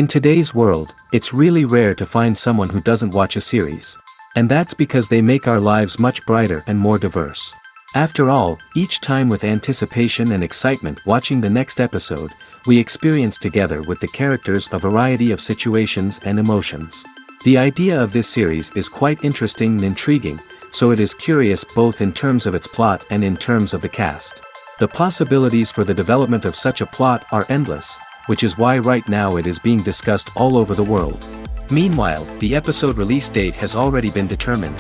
In today's world, it's really rare to find someone who doesn't watch a series. And that's because they make our lives much brighter and more diverse. After all, each time with anticipation and excitement watching the next episode, we experience together with the characters a variety of situations and emotions. The idea of this series is quite interesting and intriguing, so it is curious both in terms of its plot and in terms of the cast. The possibilities for the development of such a plot are endless, which is why right now it is being discussed all over the world. Meanwhile, the episode release date has already been determined.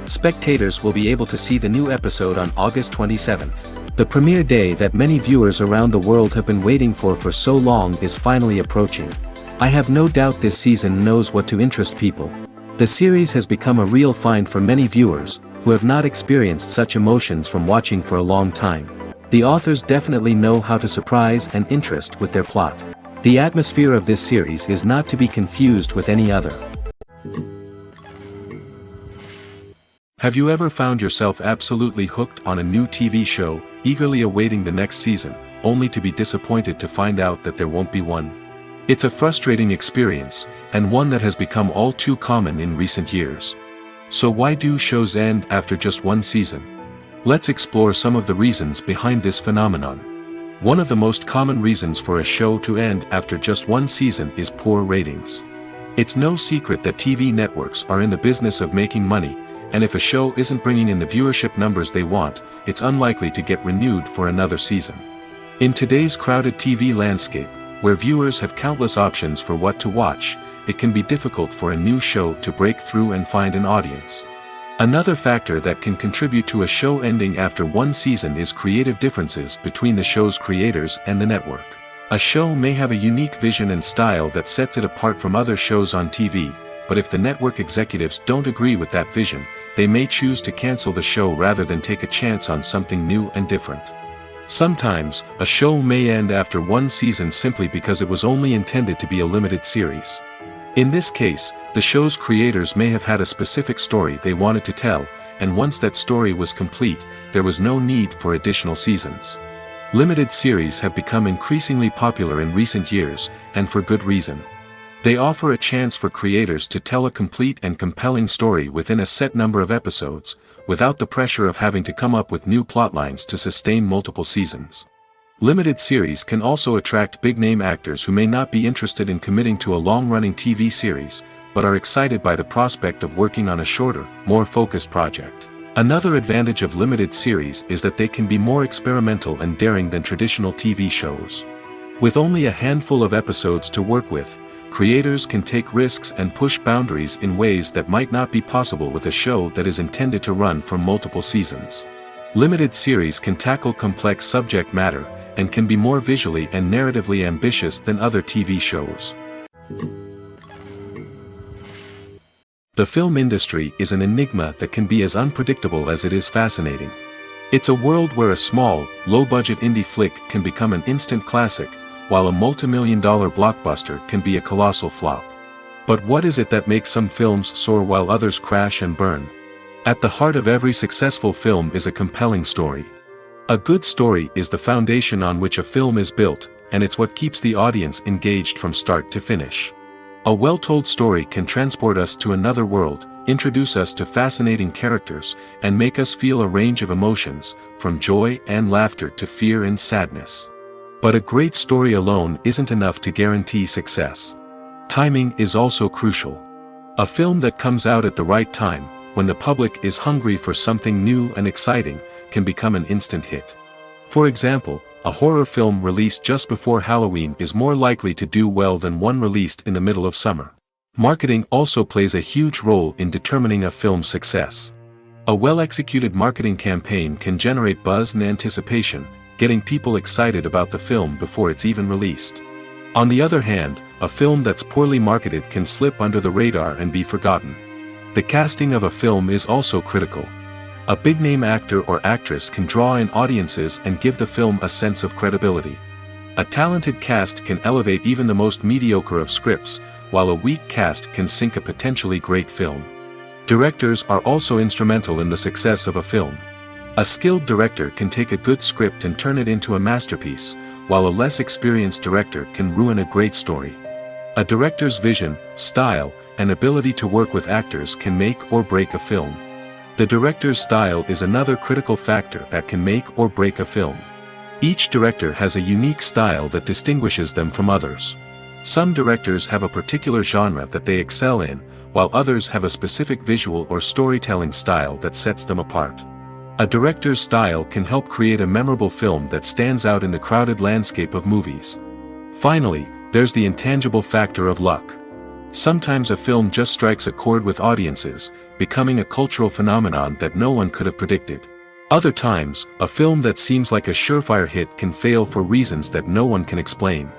Spectators will be able to see the new episode on August 27th. The premiere day that many viewers around the world have been waiting for so long is finally approaching. I have no doubt this season knows what to interest people. The series has become a real find for many viewers, who have not experienced such emotions from watching for a long time. The authors definitely know how to surprise and interest with their plot. The atmosphere of this series is not to be confused with any other. Have you ever found yourself absolutely hooked on a new TV show, eagerly awaiting the next season, only to be disappointed to find out that there won't be one? It's a frustrating experience, and one that has become all too common in recent years. So why do shows end after just one season? Let's explore some of the reasons behind this phenomenon. One of the most common reasons for a show to end after just one season is poor ratings. It's no secret that TV networks are in the business of making money, and if a show isn't bringing in the viewership numbers they want, it's unlikely to get renewed for another season. In today's crowded TV landscape, where viewers have countless options for what to watch, it can be difficult for a new show to break through and find an audience. Another factor that can contribute to a show ending after one season is creative differences between the show's creators and the network. A show may have a unique vision and style that sets it apart from other shows on TV, but if the network executives don't agree with that vision, they may choose to cancel the show rather than take a chance on something new and different. Sometimes, a show may end after one season simply because it was only intended to be a limited series. In this case, the show's creators may have had a specific story they wanted to tell, and once that story was complete, there was no need for additional seasons. Limited series have become increasingly popular in recent years, and for good reason. They offer a chance for creators to tell a complete and compelling story within a set number of episodes, without the pressure of having to come up with new plotlines to sustain multiple seasons. Limited series can also attract big-name actors who may not be interested in committing to a long-running TV series, but are excited by the prospect of working on a shorter, more focused project. Another advantage of limited series is that they can be more experimental and daring than traditional TV shows. With only a handful of episodes to work with, creators can take risks and push boundaries in ways that might not be possible with a show that is intended to run for multiple seasons. Limited series can tackle complex subject matter, and can be more visually and narratively ambitious than other TV shows. The film industry is an enigma that can be as unpredictable as it is fascinating. It's a world where a small, low-budget indie flick can become an instant classic, while a multi-million-dollar blockbuster can be a colossal flop. But what is it that makes some films soar while others crash and burn? At the heart of every successful film is a compelling story. A good story is the foundation on which a film is built, and it's what keeps the audience engaged from start to finish. A well-told story can transport us to another world, introduce us to fascinating characters, and make us feel a range of emotions, from joy and laughter to fear and sadness. But a great story alone isn't enough to guarantee success. Timing is also crucial. A film that comes out at the right time, when the public is hungry for something new and exciting, can become an instant hit. For example, a horror film released just before Halloween is more likely to do well than one released in the middle of summer. Marketing also plays a huge role in determining a film's success. A well-executed marketing campaign can generate buzz and anticipation, getting people excited about the film before it's even released. On the other hand, a film that's poorly marketed can slip under the radar and be forgotten. The casting of a film is also critical. A big-name actor or actress can draw in audiences and give the film a sense of credibility. A talented cast can elevate even the most mediocre of scripts, while a weak cast can sink a potentially great film. Directors are also instrumental in the success of a film. A skilled director can take a good script and turn it into a masterpiece, while a less experienced director can ruin a great story. A director's vision, style, and ability to work with actors can make or break a film. The director's style is another critical factor that can make or break a film. Each director has a unique style that distinguishes them from others. Some directors have a particular genre that they excel in, while others have a specific visual or storytelling style that sets them apart. A director's style can help create a memorable film that stands out in the crowded landscape of movies. Finally, there's the intangible factor of luck. Sometimes a film just strikes a chord with audiences, becoming a cultural phenomenon that no one could have predicted. Other times, a film that seems like a surefire hit can fail for reasons that no one can explain.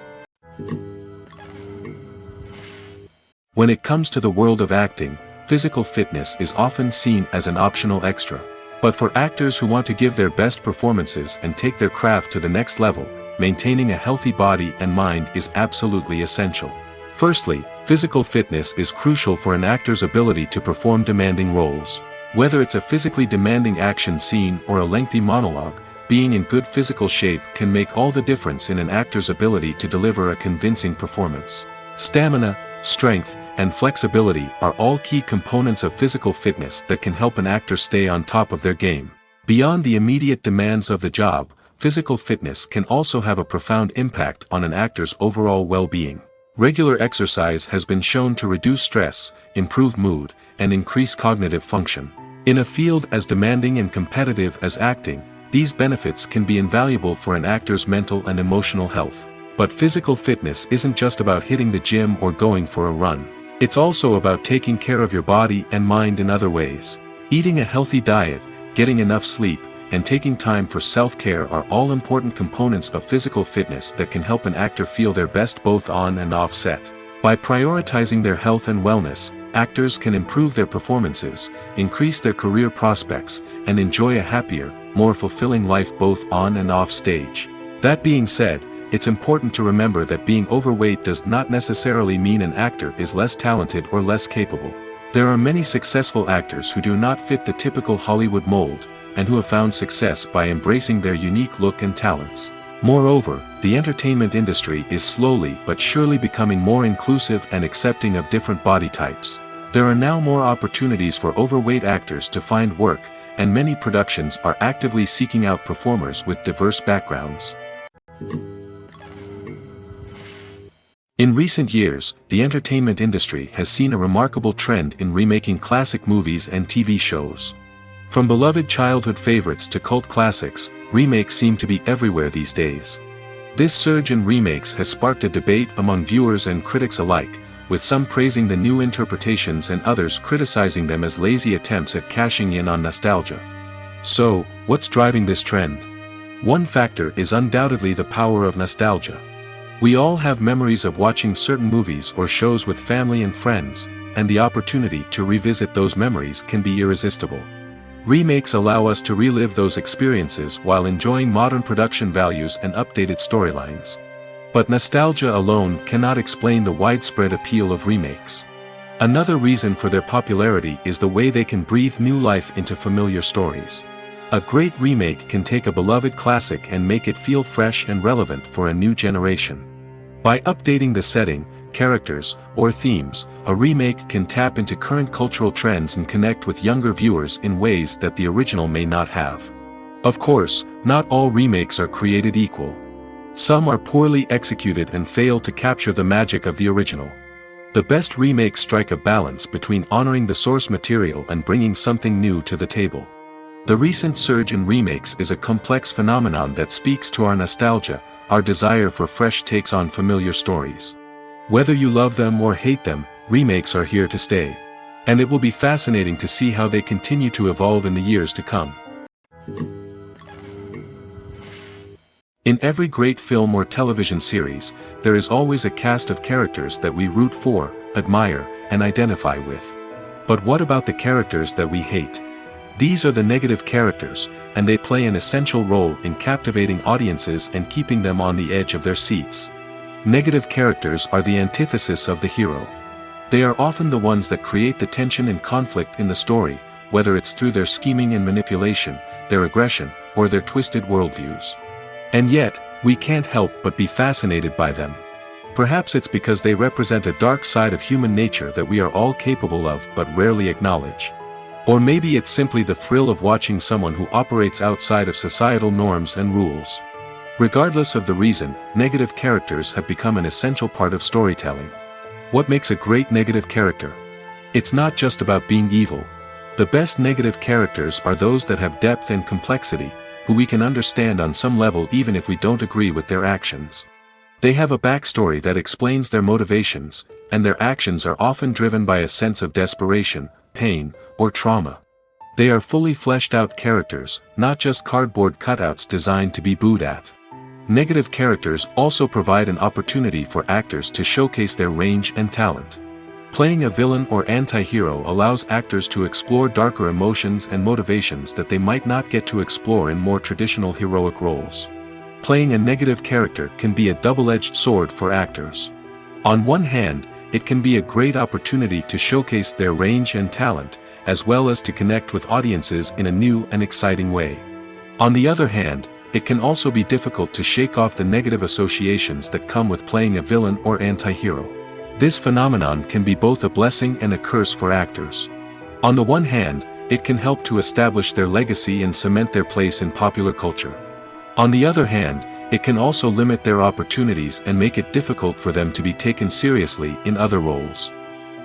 When it comes to the world of acting, physical fitness is often seen as an optional extra. But for actors who want to give their best performances and take their craft to the next level, maintaining a healthy body and mind is absolutely essential. Firstly, physical fitness is crucial for an actor's ability to perform demanding roles. Whether it's a physically demanding action scene or a lengthy monologue, being in good physical shape can make all the difference in an actor's ability to deliver a convincing performance. Stamina, strength, and flexibility are all key components of physical fitness that can help an actor stay on top of their game. Beyond the immediate demands of the job, physical fitness can also have a profound impact on an actor's overall well-being. Regular exercise has been shown to reduce stress, improve mood, and increase cognitive function. In a field as demanding and competitive as acting, these benefits can be invaluable for an actor's mental and emotional health. But physical fitness isn't just about hitting the gym or going for a run. It's also about taking care of your body and mind in other ways. Eating a healthy diet, getting enough sleep, and taking time for self-care are all important components of physical fitness that can help an actor feel their best both on and off set. By prioritizing their health and wellness, actors can improve their performances, increase their career prospects, and enjoy a happier, more fulfilling life both on and off stage. That being said, it's important to remember that being overweight does not necessarily mean an actor is less talented or less capable. There are many successful actors who do not fit the typical Hollywood mold, and who have found success by embracing their unique look and talents. Moreover, the entertainment industry is slowly but surely becoming more inclusive and accepting of different body types. There are now more opportunities for overweight actors to find work, and many productions are actively seeking out performers with diverse backgrounds. In recent years, the entertainment industry has seen a remarkable trend in remaking classic movies and TV shows. From beloved childhood favorites to cult classics, remakes seem to be everywhere these days. This surge in remakes has sparked a debate among viewers and critics alike, with some praising the new interpretations and others criticizing them as lazy attempts at cashing in on nostalgia. So, what's driving this trend? One factor is undoubtedly the power of nostalgia. We all have memories of watching certain movies or shows with family and friends, and the opportunity to revisit those memories can be irresistible. Remakes allow us to relive those experiences while enjoying modern production values and updated storylines. But nostalgia alone cannot explain the widespread appeal of remakes. Another reason for their popularity is the way they can breathe new life into familiar stories. A great remake can take a beloved classic and make it feel fresh and relevant for a new generation. By updating the setting, characters, or themes, a remake can tap into current cultural trends and connect with younger viewers in ways that the original may not have. Of course, not all remakes are created equal. Some are poorly executed and fail to capture the magic of the original. The best remakes strike a balance between honoring the source material and bringing something new to the table. The recent surge in remakes is a complex phenomenon that speaks to our nostalgia, our desire for fresh takes on familiar stories. Whether you love them or hate them, remakes are here to stay. And it will be fascinating to see how they continue to evolve in the years to come. In every great film or television series, there is always a cast of characters that we root for, admire, and identify with. But what about the characters that we hate? These are the negative characters, and they play an essential role in captivating audiences and keeping them on the edge of their seats. Negative characters are the antithesis of the hero. They are often the ones that create the tension and conflict in the story, whether it's through their scheming and manipulation, their aggression, or their twisted worldviews. And yet, we can't help but be fascinated by them. Perhaps it's because they represent a dark side of human nature that we are all capable of but rarely acknowledge. Or maybe it's simply the thrill of watching someone who operates outside of societal norms and rules. Regardless of the reason, negative characters have become an essential part of storytelling. What makes a great negative character? It's not just about being evil. The best negative characters are those that have depth and complexity, who we can understand on some level even if we don't agree with their actions. They have a backstory that explains their motivations, and their actions are often driven by a sense of desperation, pain, or trauma. They are fully fleshed out characters, not just cardboard cutouts designed to be booed at. Negative characters also provide an opportunity for actors to showcase their range and talent. Playing a villain or anti-hero allows actors to explore darker emotions and motivations that they might not get to explore in more traditional heroic roles. Playing a negative character can be a double-edged sword for actors. On one hand, it can be a great opportunity to showcase their range and talent, as well as to connect with audiences in a new and exciting way. On the other hand, it can also be difficult to shake off the negative associations that come with playing a villain or anti-hero. This phenomenon can be both a blessing and a curse for actors. On the one hand, it can help to establish their legacy and cement their place in popular culture. On the other hand, it can also limit their opportunities and make it difficult for them to be taken seriously in other roles.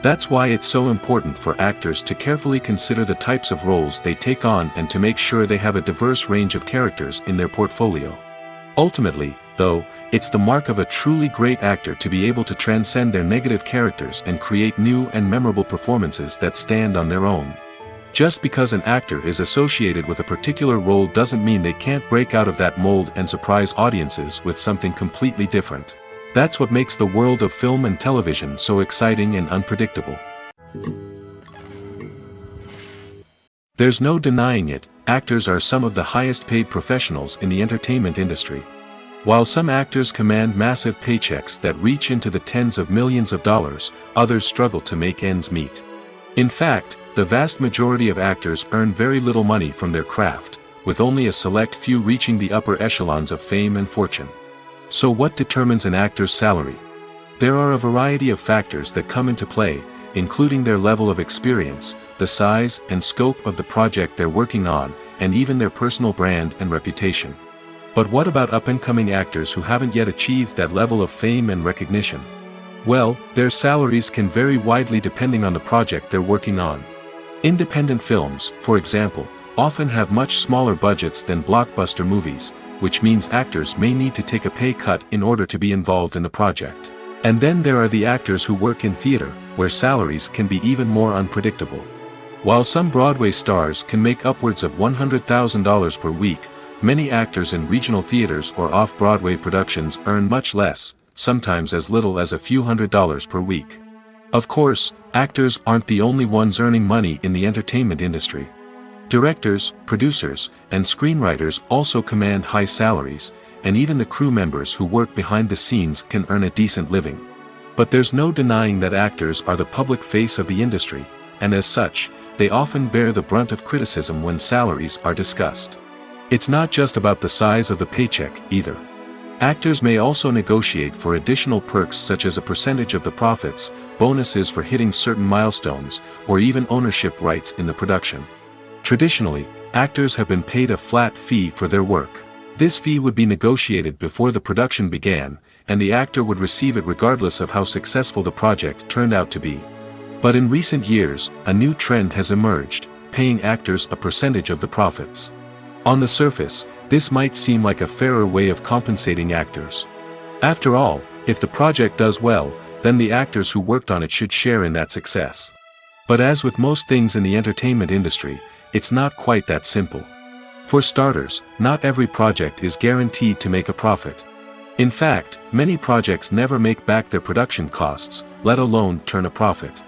That's why it's so important for actors to carefully consider the types of roles they take on and to make sure they have a diverse range of characters in their portfolio. Ultimately, though, it's the mark of a truly great actor to be able to transcend their negative characters and create new and memorable performances that stand on their own. Just because an actor is associated with a particular role doesn't mean they can't break out of that mold and surprise audiences with something completely different. That's what makes the world of film and television so exciting and unpredictable. There's no denying it, actors are some of the highest paid professionals in the entertainment industry. While some actors command massive paychecks that reach into the tens of millions of dollars, others struggle to make ends meet. In fact, the vast majority of actors earn very little money from their craft, with only a select few reaching the upper echelons of fame and fortune. So what determines an actor's salary? There are a variety of factors that come into play, including their level of experience, the size and scope of the project they're working on, and even their personal brand and reputation. But what about up-and-coming actors who haven't yet achieved that level of fame and recognition? Well, their salaries can vary widely depending on the project they're working on. Independent films, for example, often have much smaller budgets than blockbuster movies, which means actors may need to take a pay cut in order to be involved in the project. And then there are the actors who work in theater, where salaries can be even more unpredictable. While some Broadway stars can make upwards of $100,000 per week, many actors in regional theaters or off-Broadway productions earn much less, sometimes as little as a few $100s per week. Of course, actors aren't the only ones earning money in the entertainment industry. Directors, producers, and screenwriters also command high salaries, and even the crew members who work behind the scenes can earn a decent living. But there's no denying that actors are the public face of the industry, and as such, they often bear the brunt of criticism when salaries are discussed. It's not just about the size of the paycheck, either. Actors may also negotiate for additional perks such as a percentage of the profits, bonuses for hitting certain milestones, or even ownership rights in the production. Traditionally, actors have been paid a flat fee for their work. This fee would be negotiated before the production began, and the actor would receive it regardless of how successful the project turned out to be. But in recent years, a new trend has emerged, paying actors a percentage of the profits. On the surface, this might seem like a fairer way of compensating actors. After all, if the project does well, then the actors who worked on it should share in that success. But as with most things in the entertainment industry, it's not quite that simple. For starters, not every project is guaranteed to make a profit. In fact, many projects never make back their production costs, let alone turn a profit.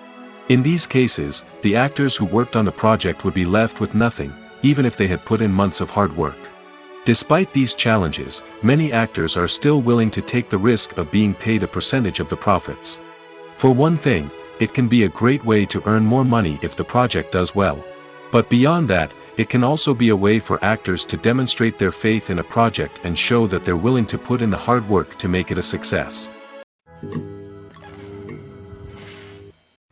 In these cases, the actors who worked on the project would be left with nothing, even if they had put in months of hard work. Despite these challenges, many actors are still willing to take the risk of being paid a percentage of the profits. For one thing, it can be a great way to earn more money if the project does well. But beyond that, it can also be a way for actors to demonstrate their faith in a project and show that they're willing to put in the hard work to make it a success.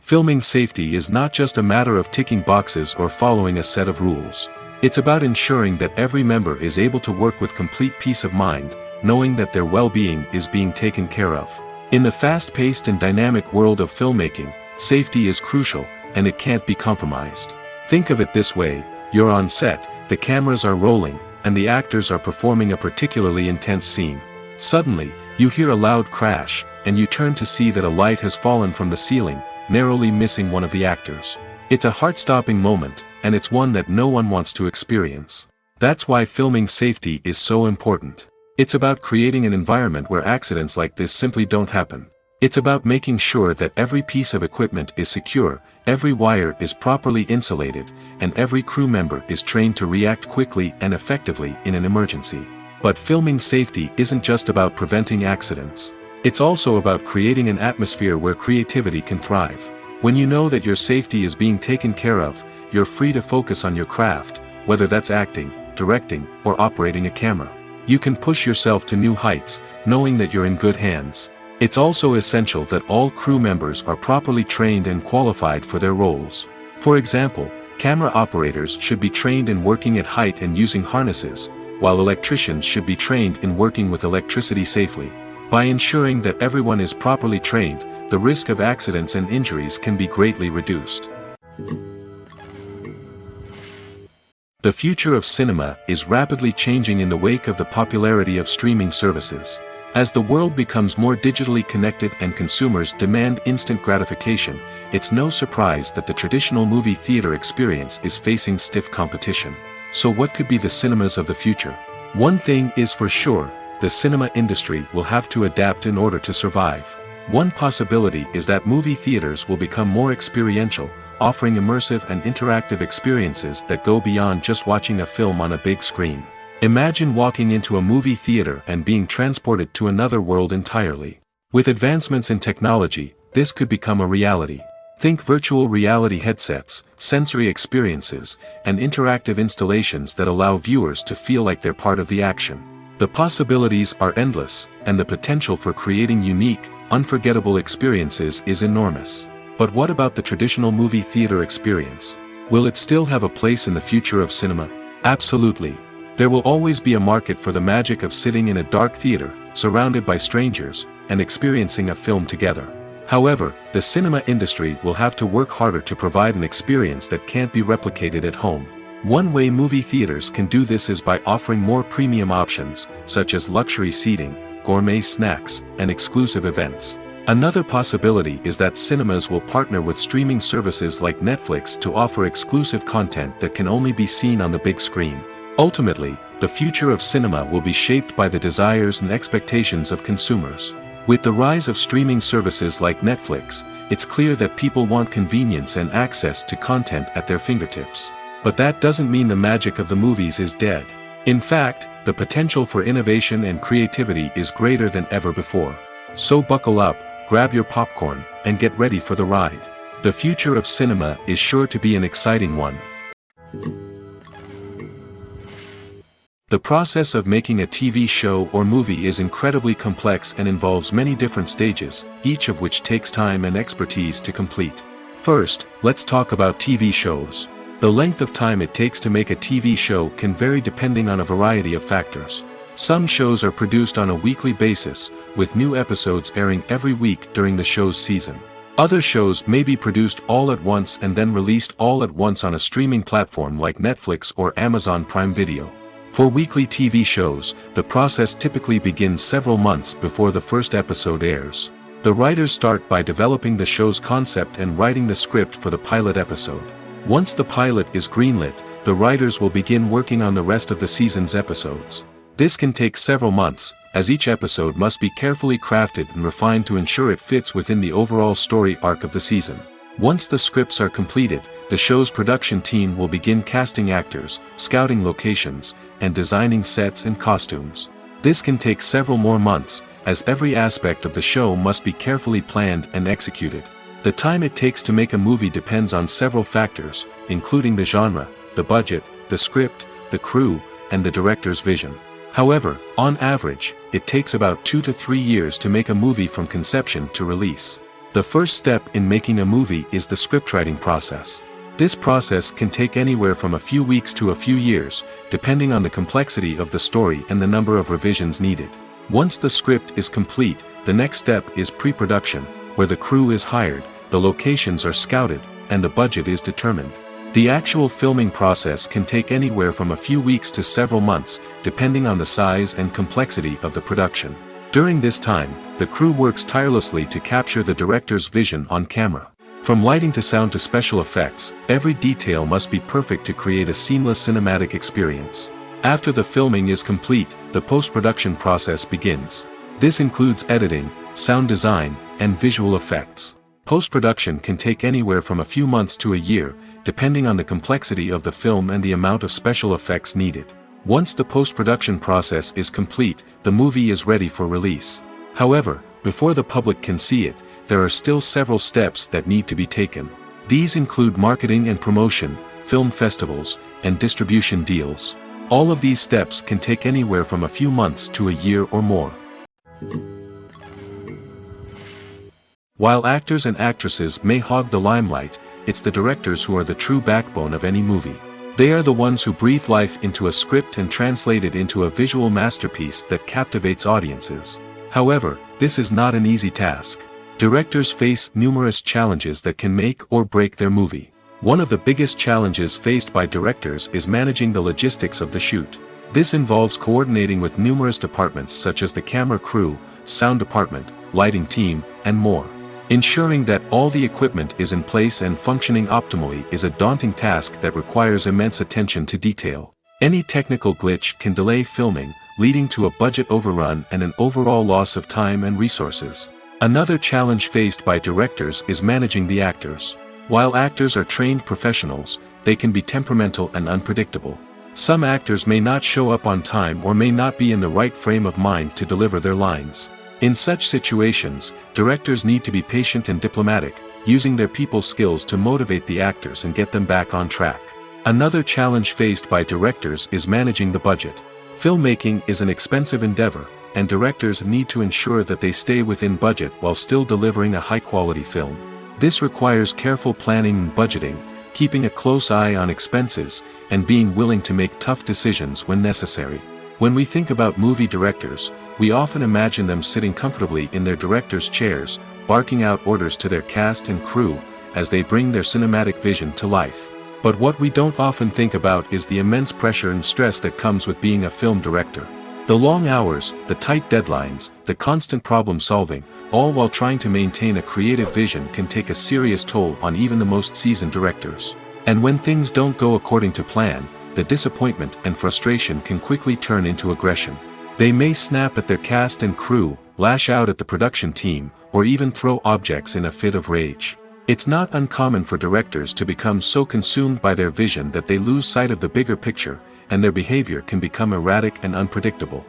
Filming safety is not just a matter of ticking boxes or following a set of rules. It's about ensuring that every member is able to work with complete peace of mind, knowing that their well-being is being taken care of. In the fast-paced and dynamic world of filmmaking, safety is crucial, and it can't be compromised. Think of it this way: you're on set, the cameras are rolling, and the actors are performing a particularly intense scene. Suddenly, you hear a loud crash, and you turn to see that a light has fallen from the ceiling, narrowly missing one of the actors. It's a heart-stopping moment, and it's one that no one wants to experience. That's why filming safety is so important. It's about creating an environment where accidents like this simply don't happen. It's about making sure that every piece of equipment is secure, every wire is properly insulated, and every crew member is trained to react quickly and effectively in an emergency. But filming safety isn't just about preventing accidents. It's also about creating an atmosphere where creativity can thrive. When you know that your safety is being taken care of, you're free to focus on your craft, whether that's acting, directing, or operating a camera. You can push yourself to new heights, knowing that you're in good hands. It's also essential that all crew members are properly trained and qualified for their roles. For example, camera operators should be trained in working at height and using harnesses, while electricians should be trained in working with electricity safely. By ensuring that everyone is properly trained, the risk of accidents and injuries can be greatly reduced. The future of cinema is rapidly changing in the wake of the popularity of streaming services. As the world becomes more digitally connected and consumers demand instant gratification, it's no surprise that the traditional movie theater experience is facing stiff competition. So what could be the cinemas of the future? One thing is for sure: the cinema industry will have to adapt in order to survive. One possibility is that movie theaters will become more experiential, offering immersive and interactive experiences that go beyond just watching a film on a big screen. Imagine walking into a movie theater and being transported to another world entirely. With advancements in technology, this could become a reality. Think virtual reality headsets, sensory experiences, and interactive installations that allow viewers to feel like they're part of the action. The possibilities are endless, and the potential for creating unique, unforgettable experiences is enormous. But what about the traditional movie theater experience? Will it still have a place in the future of cinema? Absolutely. There will always be a market for the magic of sitting in a dark theater, surrounded by strangers, and experiencing a film together. However, the cinema industry will have to work harder to provide an experience that can't be replicated at home. One way movie theaters can do this is by offering more premium options, such as luxury seating, gourmet snacks, and exclusive events. Another possibility is that cinemas will partner with streaming services like Netflix to offer exclusive content that can only be seen on the big screen. Ultimately, the future of cinema will be shaped by the desires and expectations of consumers. With the rise of streaming services like Netflix, it's clear that people want convenience and access to content at their fingertips. But that doesn't mean the magic of the movies is dead. In fact, the potential for innovation and creativity is greater than ever before. So buckle up, grab your popcorn, and get ready for the ride. The future of cinema is sure to be an exciting one. The process of making a TV show or movie is incredibly complex and involves many different stages, each of which takes time and expertise to complete. First, let's talk about TV shows. The length of time it takes to make a TV show can vary depending on a variety of factors. Some shows are produced on a weekly basis, with new episodes airing every week during the show's season. Other shows may be produced all at once and then released all at once on a streaming platform like Netflix or Amazon Prime Video. For weekly TV shows, the process typically begins several months before the first episode airs. The writers start by developing the show's concept and writing the script for the pilot episode. Once the pilot is greenlit, the writers will begin working on the rest of the season's episodes. This can take several months, as each episode must be carefully crafted and refined to ensure it fits within the overall story arc of the season. Once the scripts are completed, the show's production team will begin casting actors, scouting locations, and designing sets and costumes. This can take several more months, as every aspect of the show must be carefully planned and executed. The time it takes to make a movie depends on several factors, including the genre, the budget, the script, the crew, and the director's vision. However, on average, it takes about 2 to 3 years to make a movie from conception to release. The first step in making a movie is the scriptwriting process. This process can take anywhere from a few weeks to a few years, depending on the complexity of the story and the number of revisions needed. Once the script is complete, the next step is pre-production, where the crew is hired, the locations are scouted, and the budget is determined. The actual filming process can take anywhere from a few weeks to several months, depending on the size and complexity of the production. During this time, the crew works tirelessly to capture the director's vision on camera. From lighting to sound to special effects, every detail must be perfect to create a seamless cinematic experience. After the filming is complete, the post-production process begins. This includes editing, sound design, and visual effects. Post-production can take anywhere from a few months to a year, depending on the complexity of the film and the amount of special effects needed. Once the post-production process is complete, the movie is ready for release. However, before the public can see it, there are still several steps that need to be taken. These include marketing and promotion, film festivals, and distribution deals. All of these steps can take anywhere from a few months to a year or more. While actors and actresses may hog the limelight, it's the directors who are the true backbone of any movie. They are the ones who breathe life into a script and translate it into a visual masterpiece that captivates audiences. However, this is not an easy task. Directors face numerous challenges that can make or break their movie. One of the biggest challenges faced by directors is managing the logistics of the shoot. This involves coordinating with numerous departments such as the camera crew, sound department, lighting team, and more. Ensuring that all the equipment is in place and functioning optimally is a daunting task that requires immense attention to detail. Any technical glitch can delay filming, leading to a budget overrun and an overall loss of time and resources. Another challenge faced by directors is managing the actors. While actors are trained professionals, they can be temperamental and unpredictable. Some actors may not show up on time or may not be in the right frame of mind to deliver their lines. In such situations, directors need to be patient and diplomatic, using their people skills to motivate the actors and get them back on track. Another challenge faced by directors is managing the budget. Filmmaking is an expensive endeavor, and directors need to ensure that they stay within budget while still delivering a high-quality film. This requires careful planning and budgeting, keeping a close eye on expenses, and being willing to make tough decisions when necessary. When we think about movie directors, we often imagine them sitting comfortably in their director's chairs, barking out orders to their cast and crew, as they bring their cinematic vision to life. But what we don't often think about is the immense pressure and stress that comes with being a film director. The long hours, the tight deadlines, the constant problem solving, all while trying to maintain a creative vision can take a serious toll on even the most seasoned directors. And when things don't go according to plan, the disappointment and frustration can quickly turn into aggression. They may snap at their cast and crew, lash out at the production team, or even throw objects in a fit of rage. It's not uncommon for directors to become so consumed by their vision that they lose sight of the bigger picture, and their behavior can become erratic and unpredictable.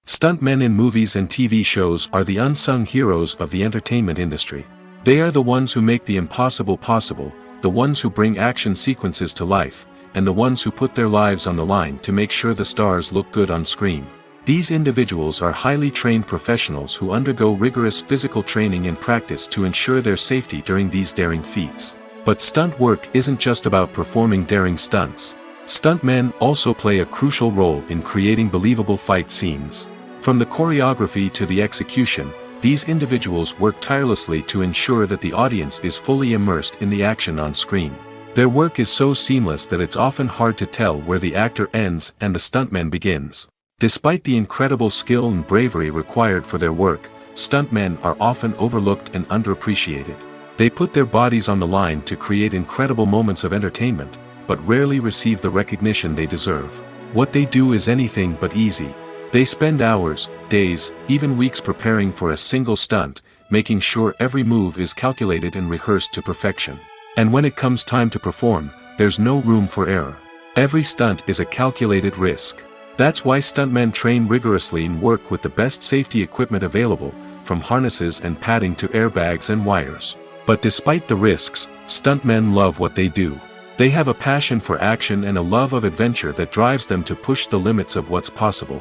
Stuntmen in movies and TV shows are the unsung heroes of the entertainment industry. They are the ones who make the impossible possible, the ones who bring action sequences to life, and the ones who put their lives on the line to make sure the stars look good on screen. These individuals are highly trained professionals who undergo rigorous physical training and practice to ensure their safety during these daring feats. But stunt work isn't just about performing daring stunts. Stuntmen also play a crucial role in creating believable fight scenes. From the choreography to the execution, these individuals work tirelessly to ensure that the audience is fully immersed in the action on screen. Their work is so seamless that it's often hard to tell where the actor ends and the stuntman begins. Despite the incredible skill and bravery required for their work, stuntmen are often overlooked and underappreciated. They put their bodies on the line to create incredible moments of entertainment, but rarely receive the recognition they deserve. What they do is anything but easy. They spend hours, days, even weeks preparing for a single stunt, making sure every move is calculated and rehearsed to perfection. And when it comes time to perform, there's no room for error. Every stunt is a calculated risk. That's why stuntmen train rigorously and work with the best safety equipment available, from harnesses and padding to airbags and wires. But despite the risks, stuntmen love what they do. They have a passion for action and a love of adventure that drives them to push the limits of what's possible.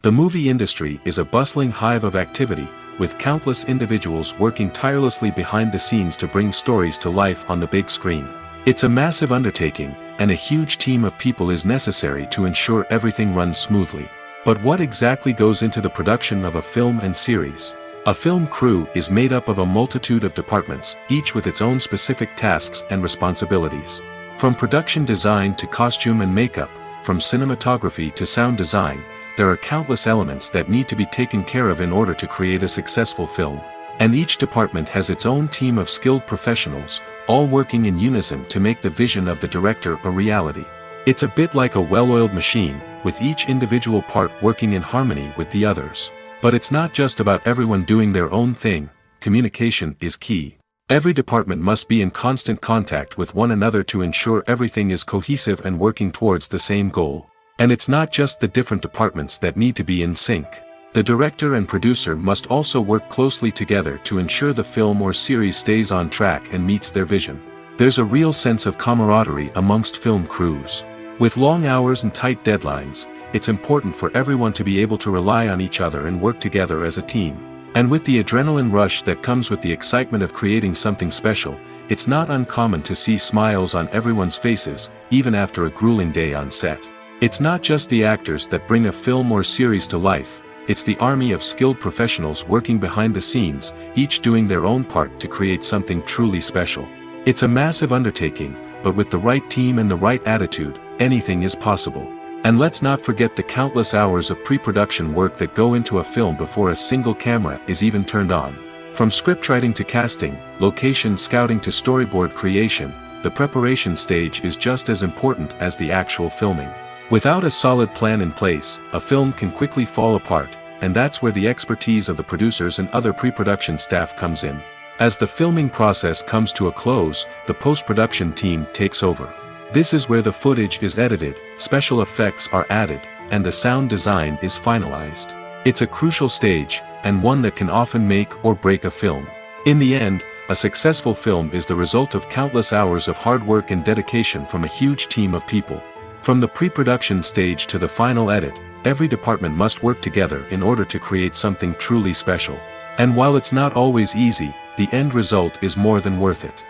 The movie industry is a bustling hive of activity, with countless individuals working tirelessly behind the scenes to bring stories to life on the big screen. It's a massive undertaking, and a huge team of people is necessary to ensure everything runs smoothly. But what exactly goes into the production of a film and series? A film crew is made up of a multitude of departments, each with its own specific tasks and responsibilities. From production design to costume and makeup, from cinematography to sound design, there are countless elements that need to be taken care of in order to create a successful film. And each department has its own team of skilled professionals, all working in unison to make the vision of the director a reality. It's a bit like a well-oiled machine, with each individual part working in harmony with the others. But it's not just about everyone doing their own thing. Communication is key. Every department must be in constant contact with one another to ensure everything is cohesive and working towards the same goal. And it's not just the different departments that need to be in sync. The director and producer must also work closely together to ensure the film or series stays on track and meets their vision. There's a real sense of camaraderie amongst film crews. With long hours and tight deadlines, it's important for everyone to be able to rely on each other and work together as a team. And with the adrenaline rush that comes with the excitement of creating something special, it's not uncommon to see smiles on everyone's faces, even after a grueling day on set. It's not just the actors that bring a film or series to life, it's the army of skilled professionals working behind the scenes, each doing their own part to create something truly special. It's a massive undertaking, but with the right team and the right attitude, anything is possible. And let's not forget the countless hours of pre-production work that go into a film before a single camera is even turned on. From scriptwriting to casting, location scouting to storyboard creation, the preparation stage is just as important as the actual filming. Without a solid plan in place, a film can quickly fall apart, and that's where the expertise of the producers and other pre-production staff comes in. As the filming process comes to a close, the post-production team takes over. This is where the footage is edited, special effects are added, and the sound design is finalized. It's a crucial stage, and one that can often make or break a film. In the end, a successful film is the result of countless hours of hard work and dedication from a huge team of people. From the pre-production stage to the final edit, every department must work together in order to create something truly special. And while it's not always easy, the end result is more than worth it.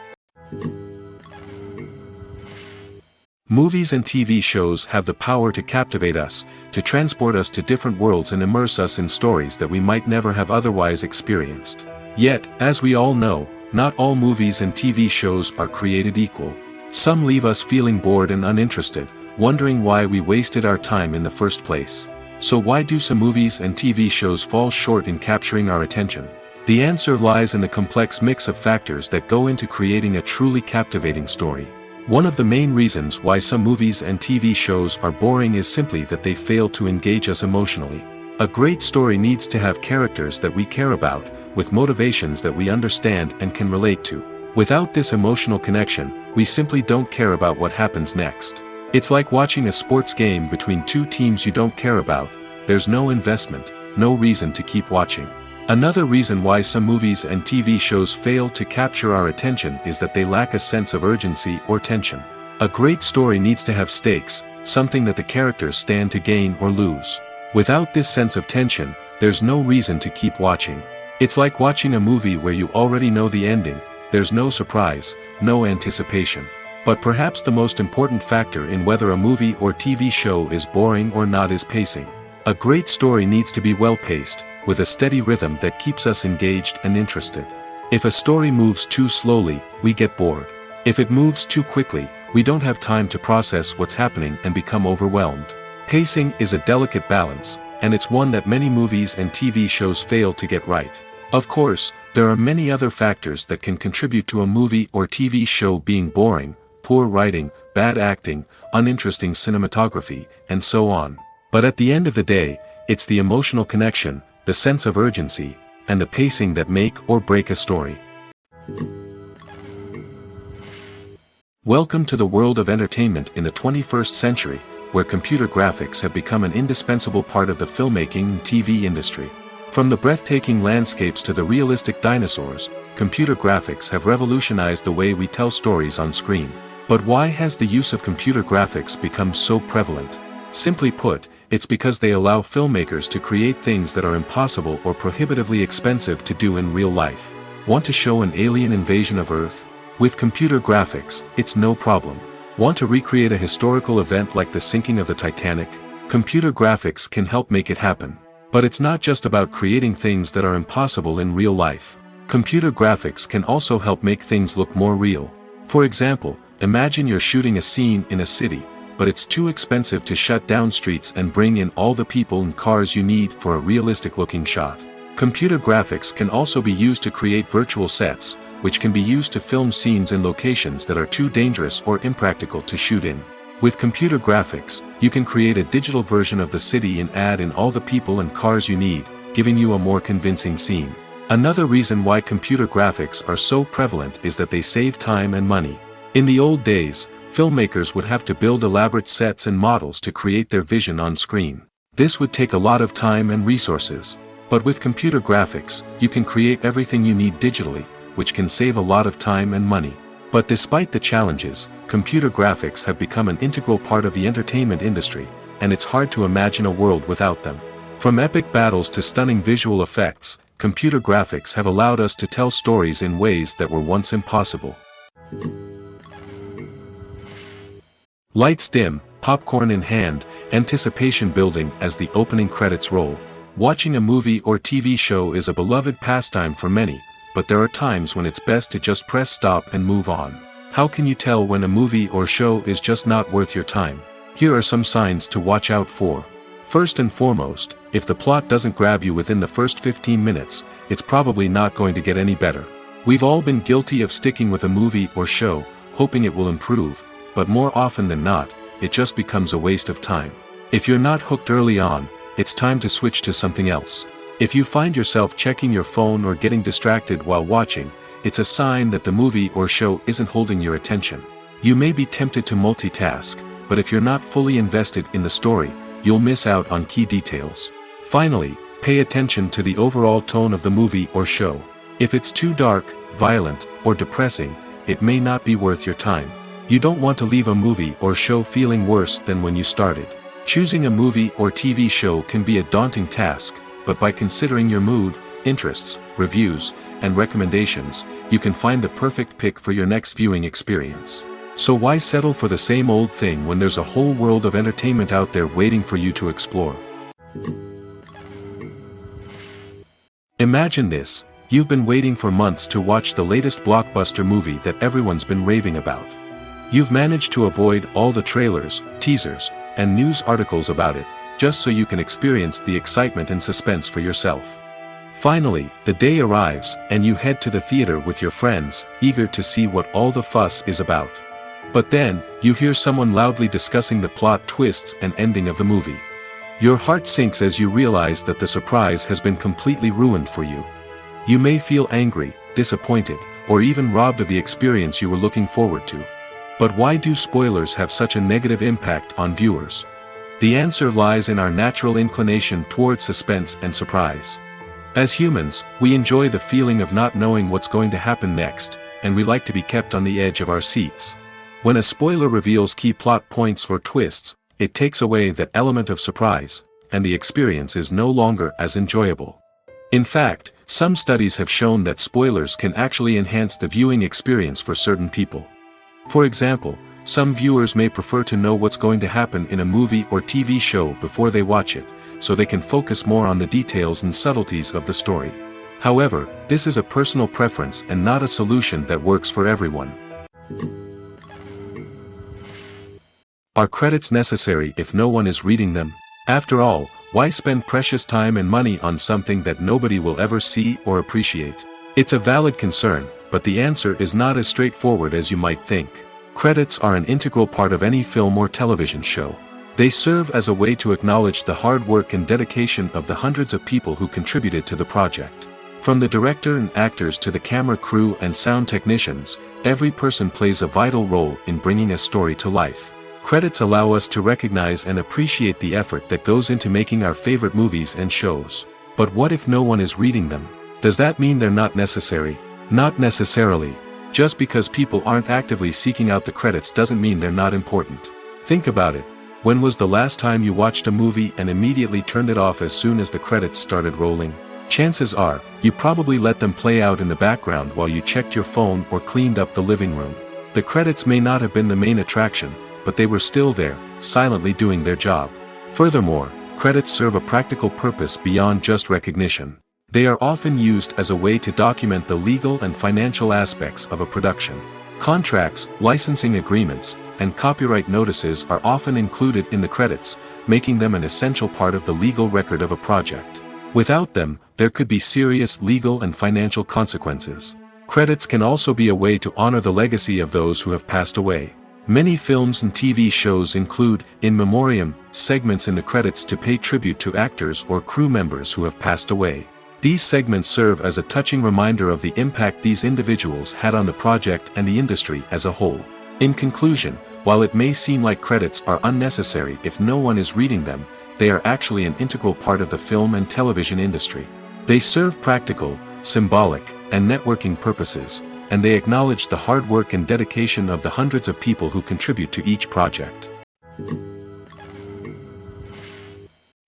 Movies and TV shows have the power to captivate us, to transport us to different worlds and immerse us in stories that we might never have otherwise experienced. Yet, as we all know, not all movies and TV shows are created equal. Some leave us feeling bored and uninterested, wondering why we wasted our time in the first place. So why do some movies and TV shows fall short in capturing our attention? The answer lies in the complex mix of factors that go into creating a truly captivating story. One of the main reasons why some movies and TV shows are boring is simply that they fail to engage us emotionally. A great story needs to have characters that we care about, with motivations that we understand and can relate to. Without this emotional connection, we simply don't care about what happens next. It's like watching a sports game between two teams you don't care about. There's no investment, no reason to keep watching. Another reason why some movies and TV shows fail to capture our attention is that they lack a sense of urgency or tension. A great story needs to have stakes, something that the characters stand to gain or lose. Without this sense of tension, there's no reason to keep watching. It's like watching a movie where you already know the ending, there's no surprise, no anticipation. But perhaps the most important factor in whether a movie or TV show is boring or not is pacing. A great story needs to be well-paced, with a steady rhythm that keeps us engaged and interested. If a story moves too slowly, we get bored. If it moves too quickly, we don't have time to process what's happening and become overwhelmed. Pacing is a delicate balance, and it's one that many movies and TV shows fail to get right. Of course, there are many other factors that can contribute to a movie or TV show being boring: poor writing, bad acting, uninteresting cinematography, and so on. But at the end of the day, it's the emotional connection, the sense of urgency, and the pacing that make or break a story. Welcome to the world of entertainment in the 21st century, where computer graphics have become an indispensable part of the filmmaking and TV industry. From the breathtaking landscapes to the realistic dinosaurs, computer graphics have revolutionized the way we tell stories on screen. But why has the use of computer graphics become so prevalent? Simply put, it's because they allow filmmakers to create things that are impossible or prohibitively expensive to do in real life. Want to show an alien invasion of Earth? With computer graphics, it's no problem. Want to recreate a historical event like the sinking of the Titanic? Computer graphics can help make it happen. But it's not just about creating things that are impossible in real life. Computer graphics can also help make things look more real. For example, imagine you're shooting a scene in a city, but it's too expensive to shut down streets and bring in all the people and cars you need for a realistic-looking shot. Computer graphics can also be used to create virtual sets, which can be used to film scenes in locations that are too dangerous or impractical to shoot in. With computer graphics, you can create a digital version of the city and add in all the people and cars you need, giving you a more convincing scene. Another reason why computer graphics are so prevalent is that they save time and money. In the old days, filmmakers would have to build elaborate sets and models to create their vision on screen. This would take a lot of time and resources. But with computer graphics, you can create everything you need digitally, which can save a lot of time and money. But despite the challenges, computer graphics have become an integral part of the entertainment industry, and it's hard to imagine a world without them. From epic battles to stunning visual effects, computer graphics have allowed us to tell stories in ways that were once impossible. Lights dim, popcorn in hand, anticipation building as the opening credits roll. Watching a movie or TV show is a beloved pastime for many, but there are times when it's best to just press stop and move on. How can you tell when a movie or show is just not worth your time? Here are some signs to watch out for. First and foremost, if the plot doesn't grab you within the first 15 minutes, it's probably not going to get any better. We've all been guilty of sticking with a movie or show, hoping it will improve, but more often than not, it just becomes a waste of time. If you're not hooked early on, it's time to switch to something else. If you find yourself checking your phone or getting distracted while watching, it's a sign that the movie or show isn't holding your attention. You may be tempted to multitask, but if you're not fully invested in the story, you'll miss out on key details. Finally, pay attention to the overall tone of the movie or show. If it's too dark, violent, or depressing, it may not be worth your time. You don't want to leave a movie or show feeling worse than when you started. Choosing a movie or TV show can be a daunting task, but by considering your mood, interests, reviews, and recommendations, you can find the perfect pick for your next viewing experience. So why settle for the same old thing when there's a whole world of entertainment out there waiting for you to explore? Imagine this: you've been waiting for months to watch the latest blockbuster movie that everyone's been raving about. You've managed to avoid all the trailers, teasers, and news articles about it, just so you can experience the excitement and suspense for yourself. Finally, the day arrives, and you head to the theater with your friends, eager to see what all the fuss is about. But then, you hear someone loudly discussing the plot twists and ending of the movie. Your heart sinks as you realize that the surprise has been completely ruined for you. You may feel angry, disappointed, or even robbed of the experience you were looking forward to. But why do spoilers have such a negative impact on viewers? The answer lies in our natural inclination toward suspense and surprise. As humans, we enjoy the feeling of not knowing what's going to happen next, and we like to be kept on the edge of our seats. When a spoiler reveals key plot points or twists, it takes away that element of surprise, and the experience is no longer as enjoyable. In fact, some studies have shown that spoilers can actually enhance the viewing experience for certain people. For example, some viewers may prefer to know what's going to happen in a movie or TV show before they watch it, so they can focus more on the details and subtleties of the story. However, this is a personal preference and not a solution that works for everyone. Are credits necessary if no one is reading them? After all, why spend precious time and money on something that nobody will ever see or appreciate? It's a valid concern, but the answer is not as straightforward as you might think. Credits are an integral part of any film or television show. They serve as a way to acknowledge the hard work and dedication of the hundreds of people who contributed to the project. From the director and actors to the camera crew and sound technicians, every person plays a vital role in bringing a story to life. Credits allow us to recognize and appreciate the effort that goes into making our favorite movies and shows. But what if no one is reading them? Does that mean they're not necessary? Not necessarily. Just because people aren't actively seeking out the credits doesn't mean they're not important. Think about it. When was the last time you watched a movie and immediately turned it off as soon as the credits started rolling? Chances are, you probably let them play out in the background while you checked your phone or cleaned up the living room. The credits may not have been the main attraction, but they were still there, silently doing their job. Furthermore, credits serve a practical purpose beyond just recognition. They are often used as a way to document the legal and financial aspects of a production. Contracts, licensing agreements, and copyright notices are often included in the credits, making them an essential part of the legal record of a project. Without them, there could be serious legal and financial consequences. Credits can also be a way to honor the legacy of those who have passed away. Many films and TV shows include, in memoriam, segments in the credits to pay tribute to actors or crew members who have passed away. These segments serve as a touching reminder of the impact these individuals had on the project and the industry as a whole. In conclusion, while it may seem like credits are unnecessary if no one is reading them, they are actually an integral part of the film and television industry. They serve practical, symbolic, and networking purposes, and they acknowledge the hard work and dedication of the hundreds of people who contribute to each project.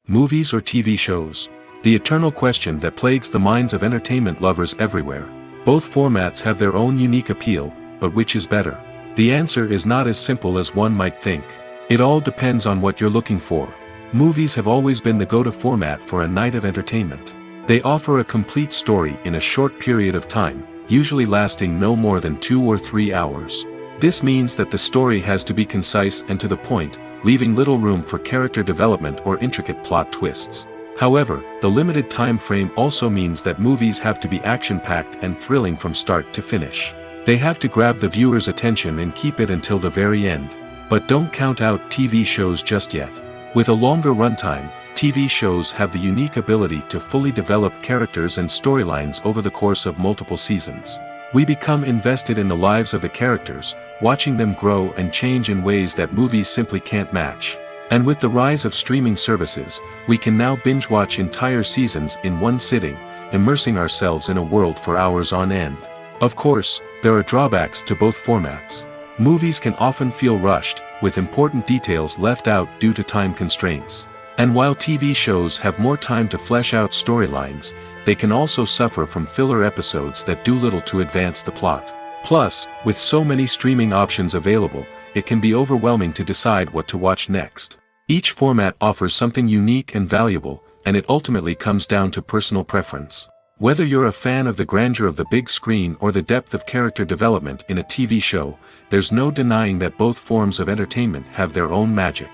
Movies or TV shows? The eternal question that plagues the minds of entertainment lovers everywhere. Both formats have their own unique appeal, but which is better? The answer is not as simple as one might think. It all depends on what you're looking for. Movies have always been the go-to format for a night of entertainment. They offer a complete story in a short period of time, usually lasting no more than 2 or 3 hours. This means that the story has to be concise and to the point, leaving little room for character development or intricate plot twists. However, the limited time frame also means that movies have to be action-packed and thrilling from start to finish. They have to grab the viewer's attention and keep it until the very end. But don't count out TV shows just yet. With a longer runtime, TV shows have the unique ability to fully develop characters and storylines over the course of multiple seasons. We become invested in the lives of the characters, watching them grow and change in ways that movies simply can't match. And with the rise of streaming services, we can now binge-watch entire seasons in one sitting, immersing ourselves in a world for hours on end. Of course, there are drawbacks to both formats. Movies can often feel rushed, with important details left out due to time constraints. And while TV shows have more time to flesh out storylines, they can also suffer from filler episodes that do little to advance the plot. Plus, with so many streaming options available, it can be overwhelming to decide what to watch next. Each format offers something unique and valuable, and it ultimately comes down to personal preference. Whether you're a fan of the grandeur of the big screen or the depth of character development in a TV show, there's no denying that both forms of entertainment have their own magic.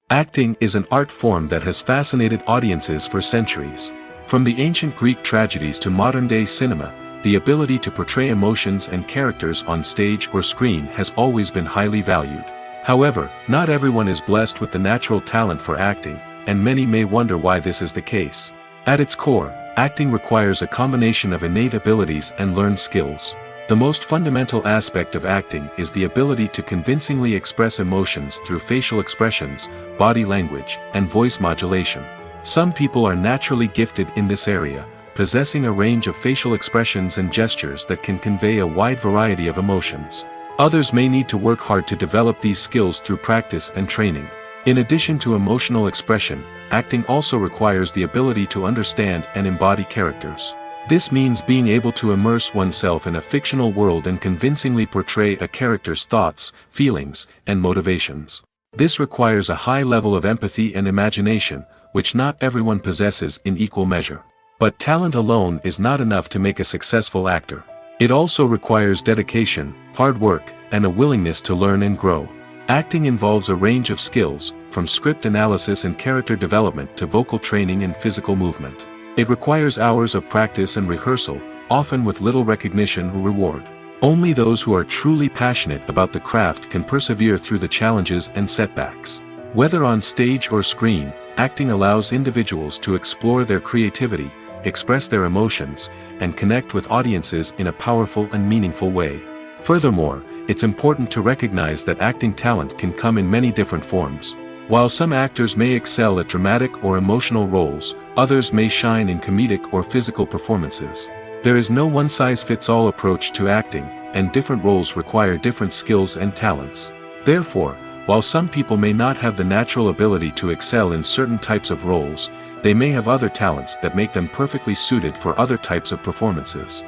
Acting is an art form that has fascinated audiences for centuries. From the ancient Greek tragedies to modern-day cinema, the ability to portray emotions and characters on stage or screen has always been highly valued. However, not everyone is blessed with the natural talent for acting, and many may wonder why this is the case. At its core, acting requires a combination of innate abilities and learned skills. The most fundamental aspect of acting is the ability to convincingly express emotions through facial expressions, body language, and voice modulation. Some people are naturally gifted in this area, possessing a range of facial expressions and gestures that can convey a wide variety of emotions. Others may need to work hard to develop these skills through practice and training. In addition to emotional expression, acting also requires the ability to understand and embody characters. This means being able to immerse oneself in a fictional world and convincingly portray a character's thoughts, feelings, and motivations. This requires a high level of empathy and imagination, which not everyone possesses in equal measure. But talent alone is not enough to make a successful actor. It also requires dedication, hard work, and a willingness to learn and grow. Acting involves a range of skills, from script analysis and character development to vocal training and physical movement. It requires hours of practice and rehearsal, often with little recognition or reward. Only those who are truly passionate about the craft can persevere through the challenges and setbacks. Whether on stage or screen, acting allows individuals to explore their creativity, express their emotions, and connect with audiences in a powerful and meaningful way. Furthermore, it's important to recognize that acting talent can come in many different forms. While some actors may excel at dramatic or emotional roles, others may shine in comedic or physical performances. There is no one-size-fits-all approach to acting, and different roles require different skills and talents. Therefore, while some people may not have the natural ability to excel in certain types of roles, they may have other talents that make them perfectly suited for other types of performances.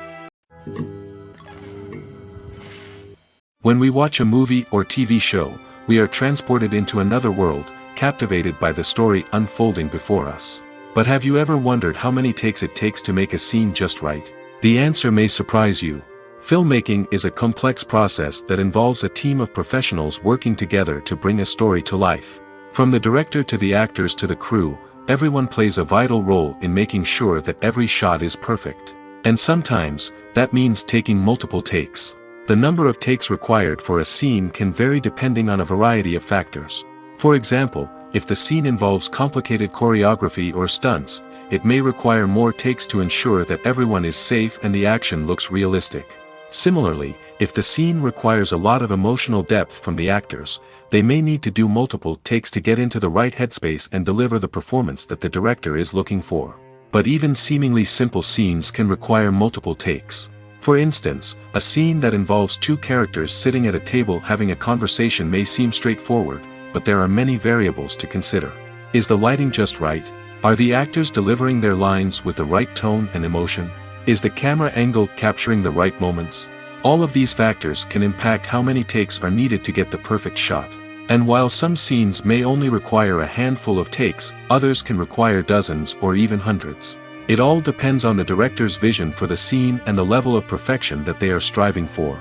When we watch a movie or TV show, we are transported into another world, captivated by the story unfolding before us. But have you ever wondered how many takes it takes to make a scene just right? The answer may surprise you. Filmmaking is a complex process that involves a team of professionals working together to bring a story to life. From the director to the actors to the crew, everyone plays a vital role in making sure that every shot is perfect. And sometimes, that means taking multiple takes. The number of takes required for a scene can vary depending on a variety of factors. For example, if the scene involves complicated choreography or stunts, it may require more takes to ensure that everyone is safe and the action looks realistic. Similarly, if the scene requires a lot of emotional depth from the actors, they may need to do multiple takes to get into the right headspace and deliver the performance that the director is looking for. But even seemingly simple scenes can require multiple takes. For instance, a scene that involves two characters sitting at a table having a conversation may seem straightforward, but there are many variables to consider. Is the lighting just right? Are the actors delivering their lines with the right tone and emotion? Is the camera angle capturing the right moments? All of these factors can impact how many takes are needed to get the perfect shot. And while some scenes may only require a handful of takes, others can require dozens or even hundreds. It all depends on the director's vision for the scene and the level of perfection that they are striving for.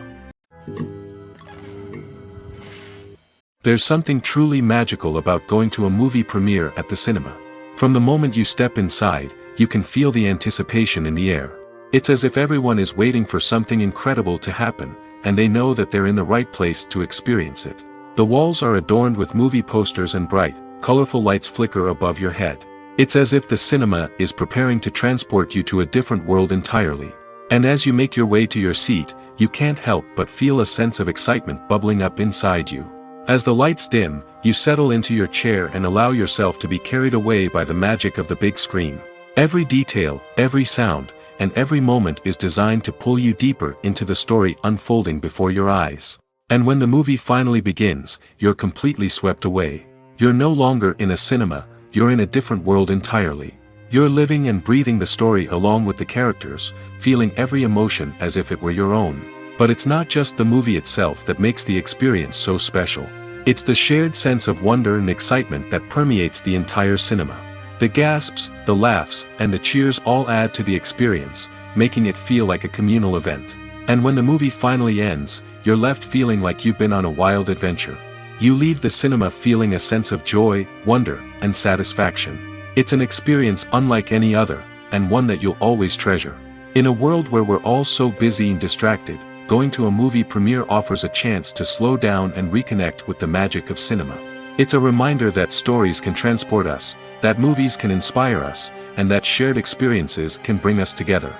There's something truly magical about going to a movie premiere at the cinema. From the moment you step inside, you can feel the anticipation in the air. It's as if everyone is waiting for something incredible to happen, and they know that they're in the right place to experience it. The walls are adorned with movie posters and bright, colorful lights flicker above your head. It's as if the cinema is preparing to transport you to a different world entirely. And as you make your way to your seat, you can't help but feel a sense of excitement bubbling up inside you. As the lights dim, you settle into your chair and allow yourself to be carried away by the magic of the big screen. Every detail, every sound, and every moment is designed to pull you deeper into the story unfolding before your eyes. And when the movie finally begins, you're completely swept away. You're no longer in a cinema, you're in a different world entirely. You're living and breathing the story along with the characters, feeling every emotion as if it were your own. But it's not just the movie itself that makes the experience so special. It's the shared sense of wonder and excitement that permeates the entire cinema. The gasps, the laughs, and the cheers all add to the experience, making it feel like a communal event. And when the movie finally ends, you're left feeling like you've been on a wild adventure. You leave the cinema feeling a sense of joy, wonder, and satisfaction. It's an experience unlike any other, and one that you'll always treasure. In a world where we're all so busy and distracted, going to a movie premiere offers a chance to slow down and reconnect with the magic of cinema. It's a reminder that stories can transport us, that movies can inspire us, and that shared experiences can bring us together.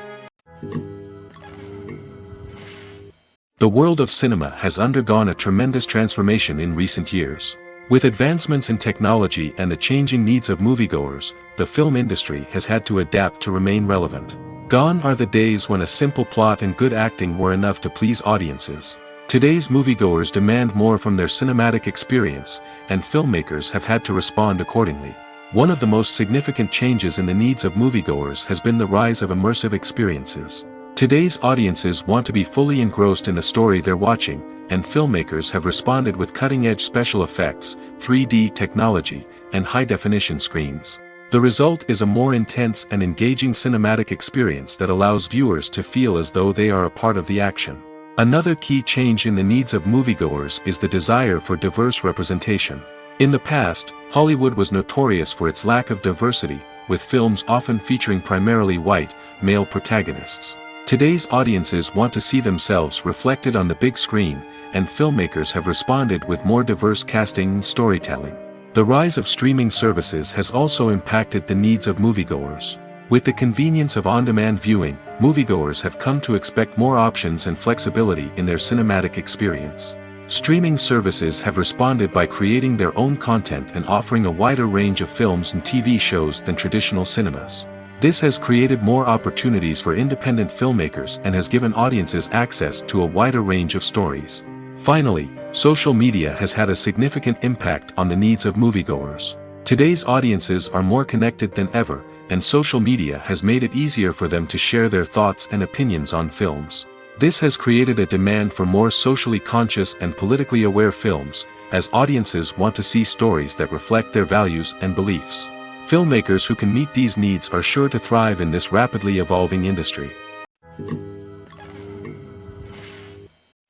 The world of cinema has undergone a tremendous transformation in recent years. With advancements in technology and the changing needs of moviegoers, the film industry has had to adapt to remain relevant. Gone are the days when a simple plot and good acting were enough to please audiences. Today's moviegoers demand more from their cinematic experience, and filmmakers have had to respond accordingly. One of the most significant changes in the needs of moviegoers has been the rise of immersive experiences. Today's audiences want to be fully engrossed in the story they're watching, and filmmakers have responded with cutting-edge special effects, 3D technology, and high-definition screens. The result is a more intense and engaging cinematic experience that allows viewers to feel as though they are a part of the action. Another key change in the needs of moviegoers is the desire for diverse representation. In the past, Hollywood was notorious for its lack of diversity, with films often featuring primarily white, male protagonists. Today's audiences want to see themselves reflected on the big screen, and filmmakers have responded with more diverse casting and storytelling. The rise of streaming services has also impacted the needs of moviegoers. With the convenience of on-demand viewing, moviegoers have come to expect more options and flexibility in their cinematic experience. Streaming services have responded by creating their own content and offering a wider range of films and TV shows than traditional cinemas. This has created more opportunities for independent filmmakers and has given audiences access to a wider range of stories. Finally, social media has had a significant impact on the needs of moviegoers. Today's audiences are more connected than ever, and social media has made it easier for them to share their thoughts and opinions on films. This has created a demand for more socially conscious and politically aware films, as audiences want to see stories that reflect their values and beliefs. Filmmakers who can meet these needs are sure to thrive in this rapidly evolving industry.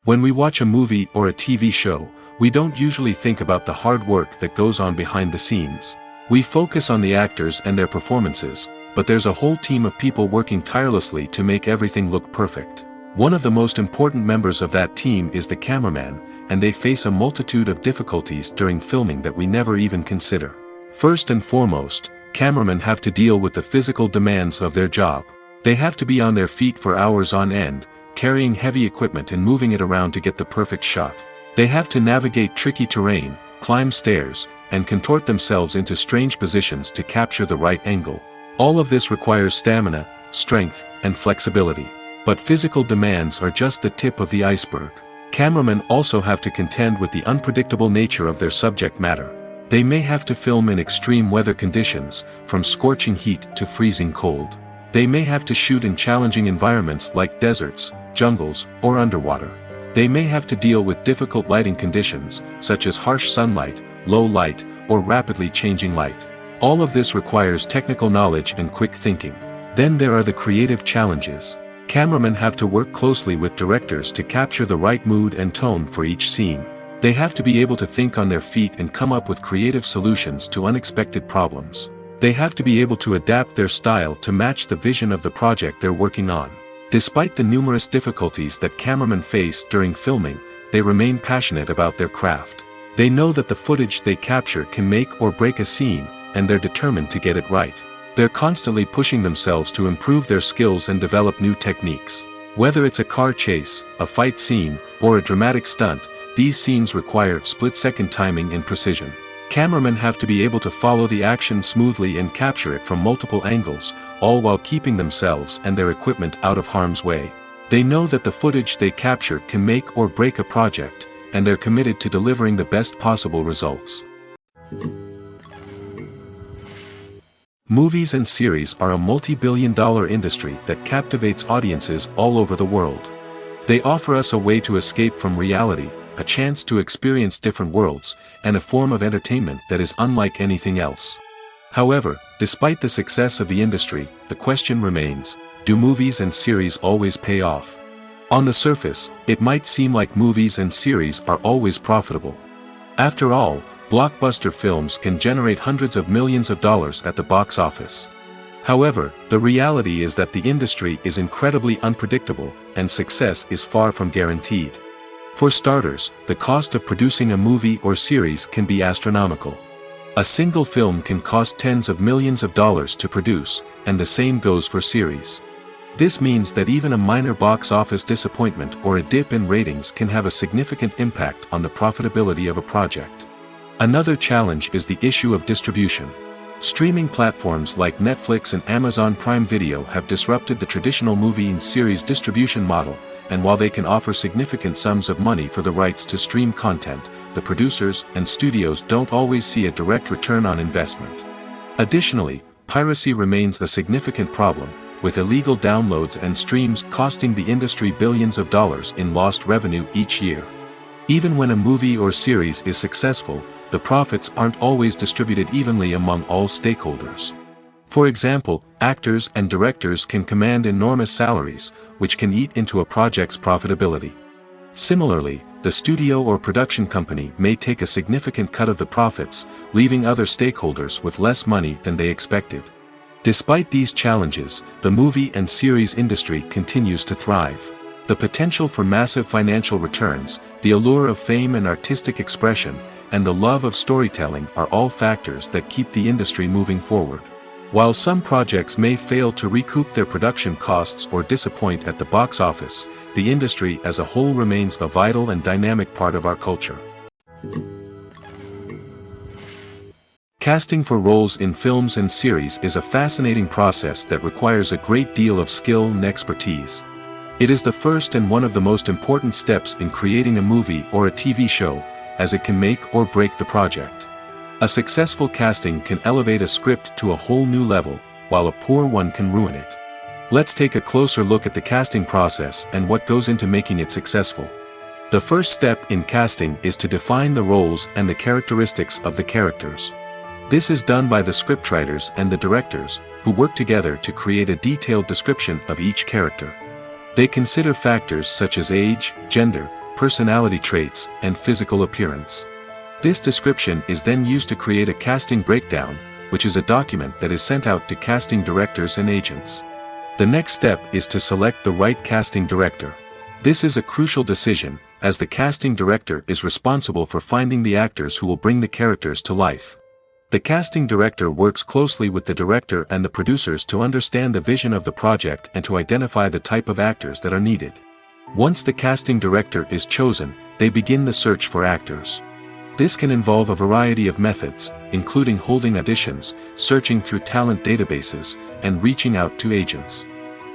When we watch a movie or a TV show, we don't usually think about the hard work that goes on behind the scenes. We focus on the actors and their performances, but there's a whole team of people working tirelessly to make everything look perfect. One of the most important members of that team is the cameraman, and they face a multitude of difficulties during filming that we never even consider. First and foremost, cameramen have to deal with the physical demands of their job. They have to be on their feet for hours on end, carrying heavy equipment and moving it around to get the perfect shot. They have to navigate tricky terrain, climb stairs, and contort themselves into strange positions to capture the right angle. All of this requires stamina, strength, and flexibility. But physical demands are just the tip of the iceberg. Cameramen also have to contend with the unpredictable nature of their subject matter. They may have to film in extreme weather conditions, from scorching heat to freezing cold. They may have to shoot in challenging environments like deserts, jungles, or underwater. They may have to deal with difficult lighting conditions, such as harsh sunlight, low light, or rapidly changing light. All of this requires technical knowledge and quick thinking. Then there are the creative challenges. Cameramen have to work closely with directors to capture the right mood and tone for each scene. They have to be able to think on their feet and come up with creative solutions to unexpected problems. They have to be able to adapt their style to match the vision of the project they're working on. Despite the numerous difficulties that cameramen face during filming, they remain passionate about their craft. They know that the footage they capture can make or break a scene, and they're determined to get it right. They're constantly pushing themselves to improve their skills and develop new techniques. Whether it's a car chase, a fight scene, or a dramatic stunt, these scenes require split-second timing and precision. Cameramen have to be able to follow the action smoothly and capture it from multiple angles, all while keeping themselves and their equipment out of harm's way. They know that the footage they capture can make or break a project, and they're committed to delivering the best possible results. Movies and series are a multi-billion-dollar industry that captivates audiences all over the world. They offer us a way to escape from reality, a chance to experience different worlds, and a form of entertainment that is unlike anything else. However, despite the success of the industry, the question remains, do movies and series always pay off? On the surface, it might seem like movies and series are always profitable. After all, blockbuster films can generate hundreds of millions of dollars at the box office. However, the reality is that the industry is incredibly unpredictable, and success is far from guaranteed. For starters, the cost of producing a movie or series can be astronomical. A single film can cost tens of millions of dollars to produce, and the same goes for series. This means that even a minor box office disappointment or a dip in ratings can have a significant impact on the profitability of a project. Another challenge is the issue of distribution. Streaming platforms like Netflix and Amazon Prime Video have disrupted the traditional movie and series distribution model, and while they can offer significant sums of money for the rights to stream content, the producers and studios don't always see a direct return on investment. Additionally, piracy remains a significant problem, with illegal downloads and streams costing the industry billions of dollars in lost revenue each year. Even when a movie or series is successful, the profits aren't always distributed evenly among all stakeholders. For example, actors and directors can command enormous salaries, which can eat into a project's profitability. Similarly, the studio or production company may take a significant cut of the profits, leaving other stakeholders with less money than they expected. Despite these challenges, the movie and series industry continues to thrive. The potential for massive financial returns, the allure of fame and artistic expression, and the love of storytelling are all factors that keep the industry moving forward. While some projects may fail to recoup their production costs or disappoint at the box office, the industry as a whole remains a vital and dynamic part of our culture. Casting for roles in films and series is a fascinating process that requires a great deal of skill and expertise. It is the first and one of the most important steps in creating a movie or a TV show, as it can make or break the project. A successful casting can elevate a script to a whole new level, while a poor one can ruin it. Let's take a closer look at the casting process and what goes into making it successful. The first step in casting is to define the roles and the characteristics of the characters. This is done by the scriptwriters and the directors, who work together to create a detailed description of each character. They consider factors such as age, gender, personality traits, and physical appearance. This description is then used to create a casting breakdown, which is a document that is sent out to casting directors and agents. The next step is to select the right casting director. This is a crucial decision, as the casting director is responsible for finding the actors who will bring the characters to life. The casting director works closely with the director and the producers to understand the vision of the project and to identify the type of actors that are needed. Once the casting director is chosen, they begin the search for actors. This can involve a variety of methods, including holding auditions, searching through talent databases, and reaching out to agents.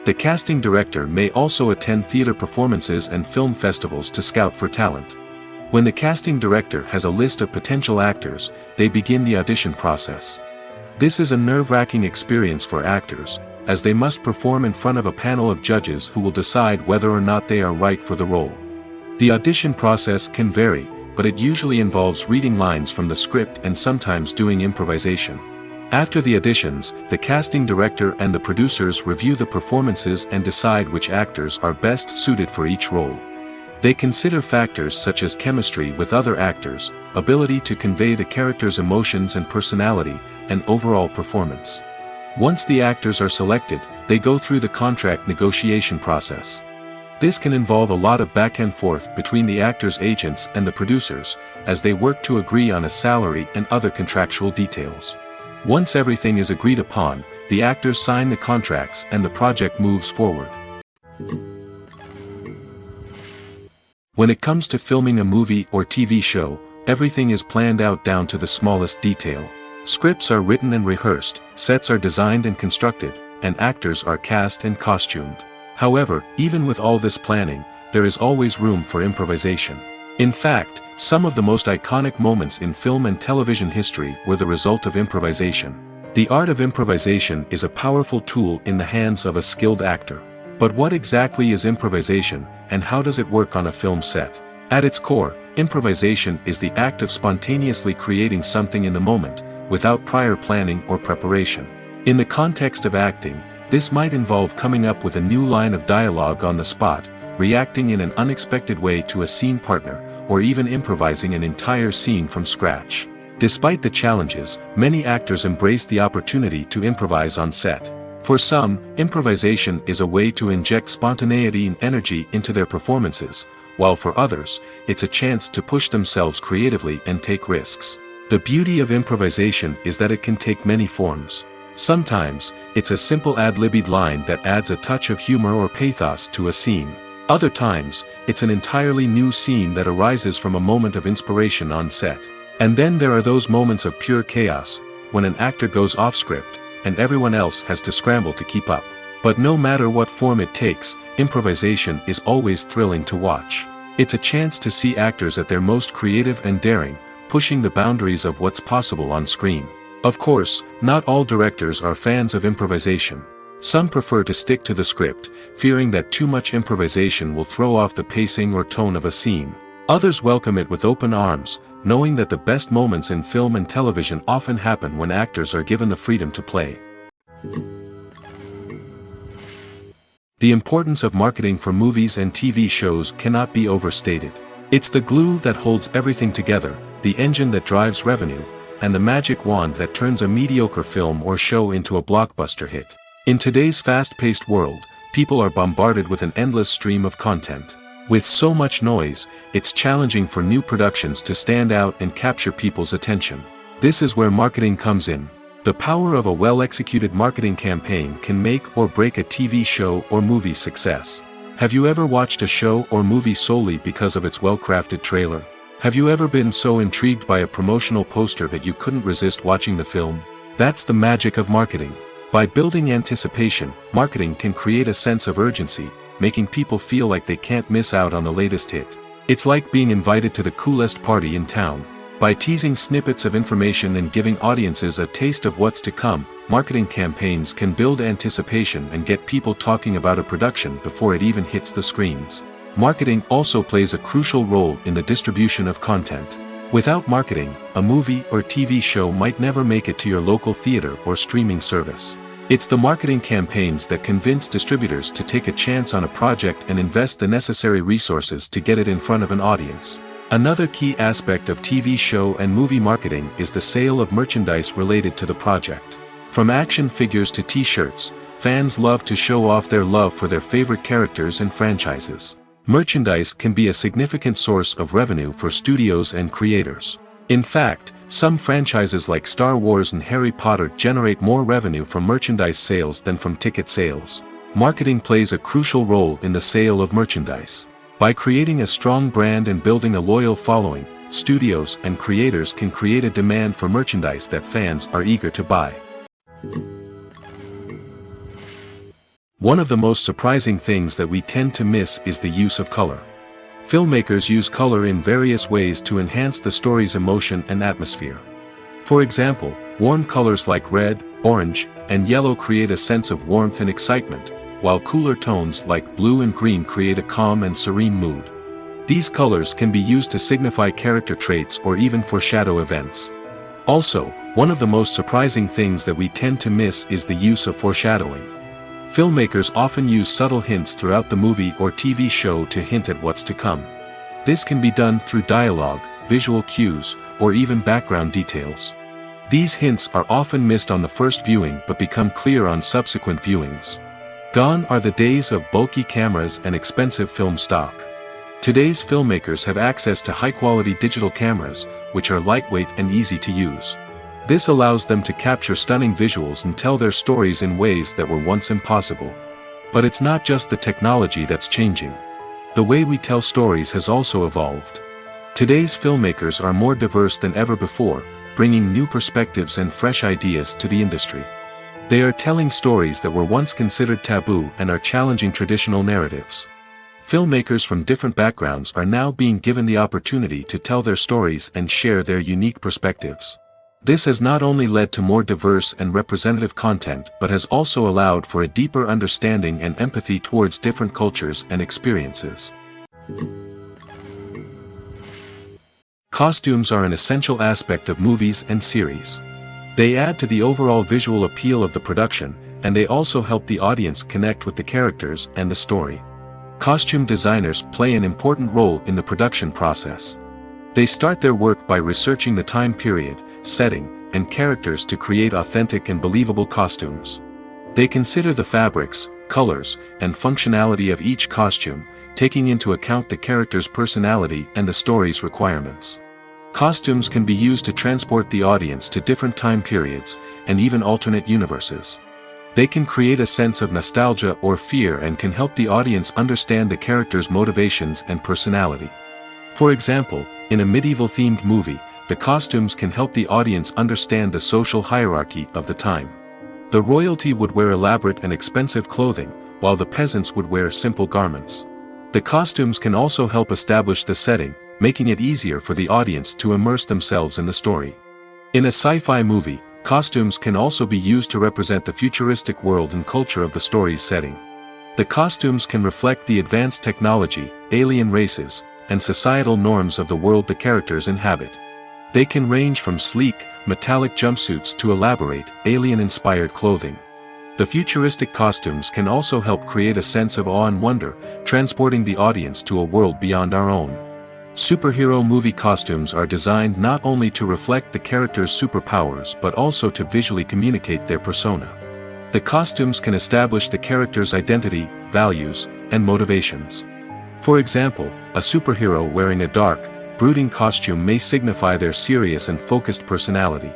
The casting director may also attend theater performances and film festivals to scout for talent. When the casting director has a list of potential actors, they begin the audition process. This is a nerve-wracking experience for actors, as they must perform in front of a panel of judges who will decide whether or not they are right for the role. The audition process can vary, but it usually involves reading lines from the script and sometimes doing improvisation. After the auditions, the casting director and the producers review the performances and decide which actors are best suited for each role. They consider factors such as chemistry with other actors, ability to convey the character's emotions and personality, and overall performance. Once the actors are selected, they go through the contract negotiation process. This can involve a lot of back and forth between the actors' agents and the producers, as they work to agree on a salary and other contractual details. Once everything is agreed upon, the actors sign the contracts and the project moves forward. When it comes to filming a movie or TV show, everything is planned out down to the smallest detail. Scripts are written and rehearsed, sets are designed and constructed, and actors are cast and costumed. However, even with all this planning, there is always room for improvisation. In fact, some of the most iconic moments in film and television history were the result of improvisation. The art of improvisation is a powerful tool in the hands of a skilled actor. But what exactly is improvisation, and how does it work on a film set? At its core, improvisation is the act of spontaneously creating something in the moment, without prior planning or preparation. In the context of acting, this might involve coming up with a new line of dialogue on the spot, reacting in an unexpected way to a scene partner, or even improvising an entire scene from scratch. Despite the challenges, many actors embrace the opportunity to improvise on set. For some, improvisation is a way to inject spontaneity and energy into their performances, while for others, it's a chance to push themselves creatively and take risks. The beauty of improvisation is that it can take many forms. Sometimes, it's a simple ad-libbed line that adds a touch of humor or pathos to a scene. Other times, it's an entirely new scene that arises from a moment of inspiration on set. And then there are those moments of pure chaos, when an actor goes off script, and everyone else has to scramble to keep up. But no matter what form it takes, improvisation is always thrilling to watch. It's a chance to see actors at their most creative and daring, pushing the boundaries of what's possible on screen. Of course, not all directors are fans of improvisation. Some prefer to stick to the script, fearing that too much improvisation will throw off the pacing or tone of a scene. Others welcome it with open arms, knowing that the best moments in film and television often happen when actors are given the freedom to play. The importance of marketing for movies and TV shows cannot be overstated. It's the glue that holds everything together, the engine that drives revenue, and the magic wand that turns a mediocre film or show into a blockbuster hit. In today's fast-paced world, people are bombarded with an endless stream of content. With so much noise, it's challenging for new productions to stand out and capture people's attention. This is where marketing comes in. The power of a well-executed marketing campaign can make or break a TV show or movie's success. Have you ever watched a show or movie solely because of its well-crafted trailer? Have you ever been so intrigued by a promotional poster that you couldn't resist watching the film? That's the magic of marketing. By building anticipation, marketing can create a sense of urgency, making people feel like they can't miss out on the latest hit. It's like being invited to the coolest party in town. By teasing snippets of information and giving audiences a taste of what's to come, marketing campaigns can build anticipation and get people talking about a production before it even hits the screens. Marketing also plays a crucial role in the distribution of content. Without marketing, a movie or TV show might never make it to your local theater or streaming service. It's the marketing campaigns that convince distributors to take a chance on a project and invest the necessary resources to get it in front of an audience. Another key aspect of TV show and movie marketing is the sale of merchandise related to the project. From action figures to t-shirts, fans love to show off their love for their favorite characters and franchises. Merchandise can be a significant source of revenue for studios and creators. In fact, some franchises like Star Wars and Harry Potter generate more revenue from merchandise sales than from ticket sales. Marketing plays a crucial role in the sale of merchandise. By creating a strong brand and building a loyal following, studios and creators can create a demand for merchandise that fans are eager to buy. One of the most surprising things that we tend to miss is the use of color. Filmmakers use color in various ways to enhance the story's emotion and atmosphere. For example, warm colors like red, orange, and yellow create a sense of warmth and excitement, while cooler tones like blue and green create a calm and serene mood. These colors can be used to signify character traits or even foreshadow events. Also, one of the most surprising things that we tend to miss is the use of foreshadowing. Filmmakers often use subtle hints throughout the movie or TV show to hint at what's to come. This can be done through dialogue, visual cues, or even background details. These hints are often missed on the first viewing but become clear on subsequent viewings. Gone are the days of bulky cameras and expensive film stock. Today's filmmakers have access to high-quality digital cameras, which are lightweight and easy to use. This allows them to capture stunning visuals and tell their stories in ways that were once impossible. But it's not just the technology that's changing. The way we tell stories has also evolved. Today's filmmakers are more diverse than ever before, bringing new perspectives and fresh ideas to the industry. They are telling stories that were once considered taboo and are challenging traditional narratives. Filmmakers from different backgrounds are now being given the opportunity to tell their stories and share their unique perspectives. This has not only led to more diverse and representative content but has also allowed for a deeper understanding and empathy towards different cultures and experiences. Costumes are an essential aspect of movies and series. They add to the overall visual appeal of the production, and they also help the audience connect with the characters and the story. Costume designers play an important role in the production process. They start their work by researching the time period, setting, and characters to create authentic and believable costumes. They consider the fabrics, colors, and functionality of each costume, taking into account the character's personality and the story's requirements. Costumes can be used to transport the audience to different time periods, and even alternate universes. They can create a sense of nostalgia or fear and can help the audience understand the character's motivations and personality. For example, in a medieval-themed movie, the costumes can help the audience understand the social hierarchy of the time. The royalty would wear elaborate and expensive clothing, while the peasants would wear simple garments. The costumes can also help establish the setting, making it easier for the audience to immerse themselves in the story. In a sci-fi movie, costumes can also be used to represent the futuristic world and culture of the story's setting. The costumes can reflect the advanced technology, alien races, and societal norms of the world the characters inhabit. They can range from sleek, metallic jumpsuits to elaborate, alien-inspired clothing. The futuristic costumes can also help create a sense of awe and wonder, transporting the audience to a world beyond our own. Superhero movie costumes are designed not only to reflect the character's superpowers but also to visually communicate their persona. The costumes can establish the character's identity, values, and motivations. For example, a superhero wearing a dark, brooding costume may signify their serious and focused personality.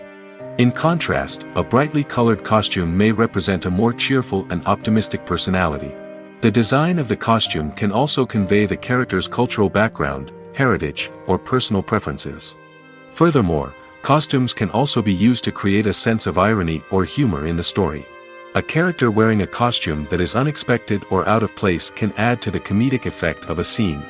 In contrast, a brightly colored costume may represent a more cheerful and optimistic personality. The design of the costume can also convey the character's cultural background, heritage, or personal preferences. Furthermore, costumes can also be used to create a sense of irony or humor in the story. A character wearing a costume that is unexpected or out of place can add to the comedic effect of a scene.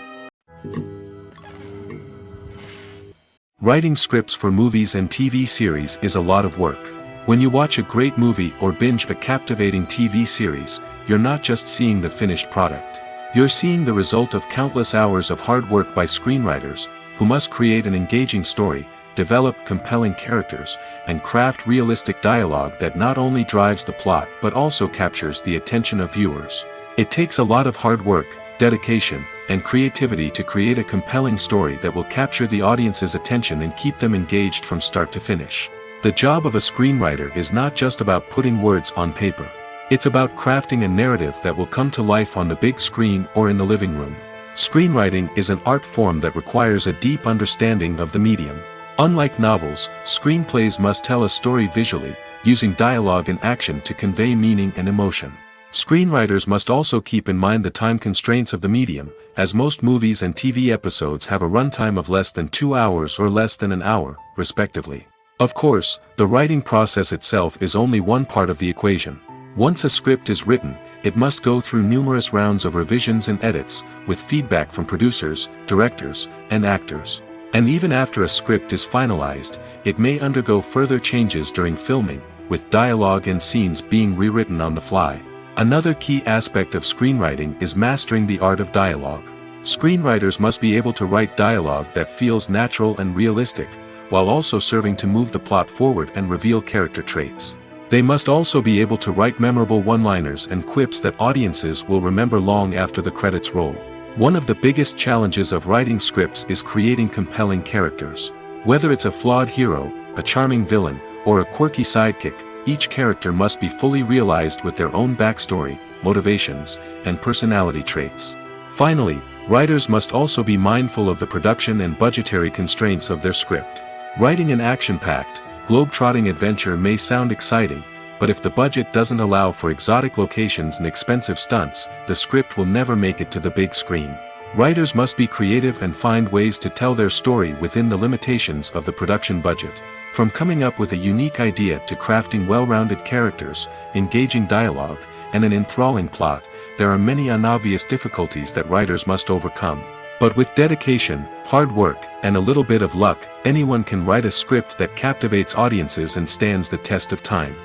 Writing scripts for movies and TV series is a lot of work. When you watch a great movie or binge a captivating TV series, you're not just seeing the finished product. You're seeing the result of countless hours of hard work by screenwriters, who must create an engaging story, develop compelling characters, and craft realistic dialogue that not only drives the plot but also captures the attention of viewers. It takes a lot of hard work, dedication, and creativity to create a compelling story that will capture the audience's attention and keep them engaged from start to finish. The job of a screenwriter is not just about putting words on paper. It's about crafting a narrative that will come to life on the big screen or in the living room. Screenwriting is an art form that requires a deep understanding of the medium. Unlike novels, screenplays must tell a story visually, using dialogue and action to convey meaning and emotion. Screenwriters must also keep in mind the time constraints of the medium, as most movies and TV episodes have a runtime of less than 2 hours or less than an hour, respectively. Of course, the writing process itself is only one part of the equation. Once a script is written, it must go through numerous rounds of revisions and edits, with feedback from producers, directors, and actors. And even after a script is finalized, it may undergo further changes during filming, with dialogue and scenes being rewritten on the fly. Another key aspect of screenwriting is mastering the art of dialogue. Screenwriters must be able to write dialogue that feels natural and realistic, while also serving to move the plot forward and reveal character traits. They must also be able to write memorable one-liners and quips that audiences will remember long after the credits roll. One of the biggest challenges of writing scripts is creating compelling characters. Whether it's a flawed hero, a charming villain, or a quirky sidekick, each character must be fully realized with their own backstory, motivations, and personality traits. Finally, writers must also be mindful of the production and budgetary constraints of their script. Writing an action-packed, globe-trotting adventure may sound exciting, but if the budget doesn't allow for exotic locations and expensive stunts, the script will never make it to the big screen. Writers must be creative and find ways to tell their story within the limitations of the production budget. From coming up with a unique idea to crafting well-rounded characters, engaging dialogue, and an enthralling plot, there are many unobvious difficulties that writers must overcome. But with dedication, hard work, and a little bit of luck, anyone can write a script that captivates audiences and stands the test of time.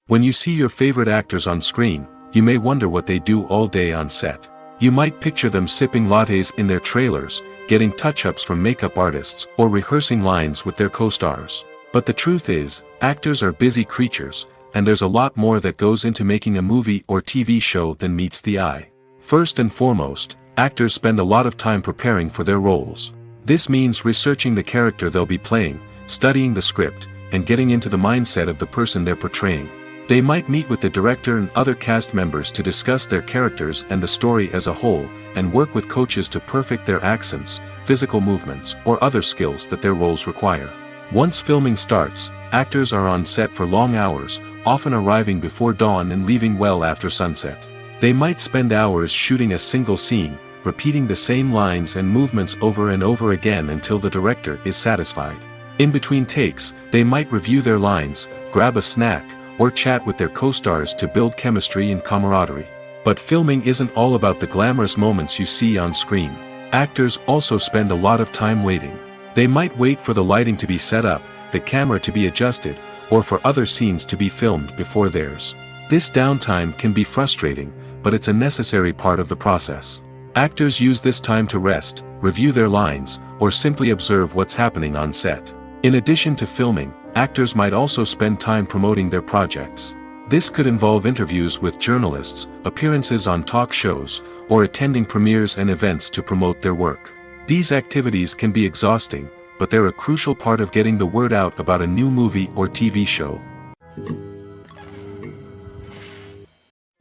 When you see your favorite actors on screen, you may wonder what they do all day on set. You might picture them sipping lattes in their trailers, getting touch-ups from makeup artists, or rehearsing lines with their co-stars. But the truth is, actors are busy creatures, and there's a lot more that goes into making a movie or TV show than meets the eye. First and foremost, actors spend a lot of time preparing for their roles. This means researching the character they'll be playing, studying the script, and getting into the mindset of the person they're portraying. They might meet with the director and other cast members to discuss their characters and the story as a whole, and work with coaches to perfect their accents, physical movements, or other skills that their roles require. Once filming starts, actors are on set for long hours, often arriving before dawn and leaving well after sunset. They might spend hours shooting a single scene, repeating the same lines and movements over and over again until the director is satisfied. In between takes, they might review their lines, grab a snack, or chat with their co-stars to build chemistry and camaraderie. But filming isn't all about the glamorous moments you see on screen. Actors also spend a lot of time waiting. They might wait for the lighting to be set up, the camera to be adjusted, or for other scenes to be filmed before theirs. This downtime can be frustrating, but it's a necessary part of the process. Actors use this time to rest, review their lines, or simply observe what's happening on set. In addition to filming, actors might also spend time promoting their projects. This could involve interviews with journalists, appearances on talk shows, or attending premieres and events to promote their work. These activities can be exhausting, but they're a crucial part of getting the word out about a new movie or TV show.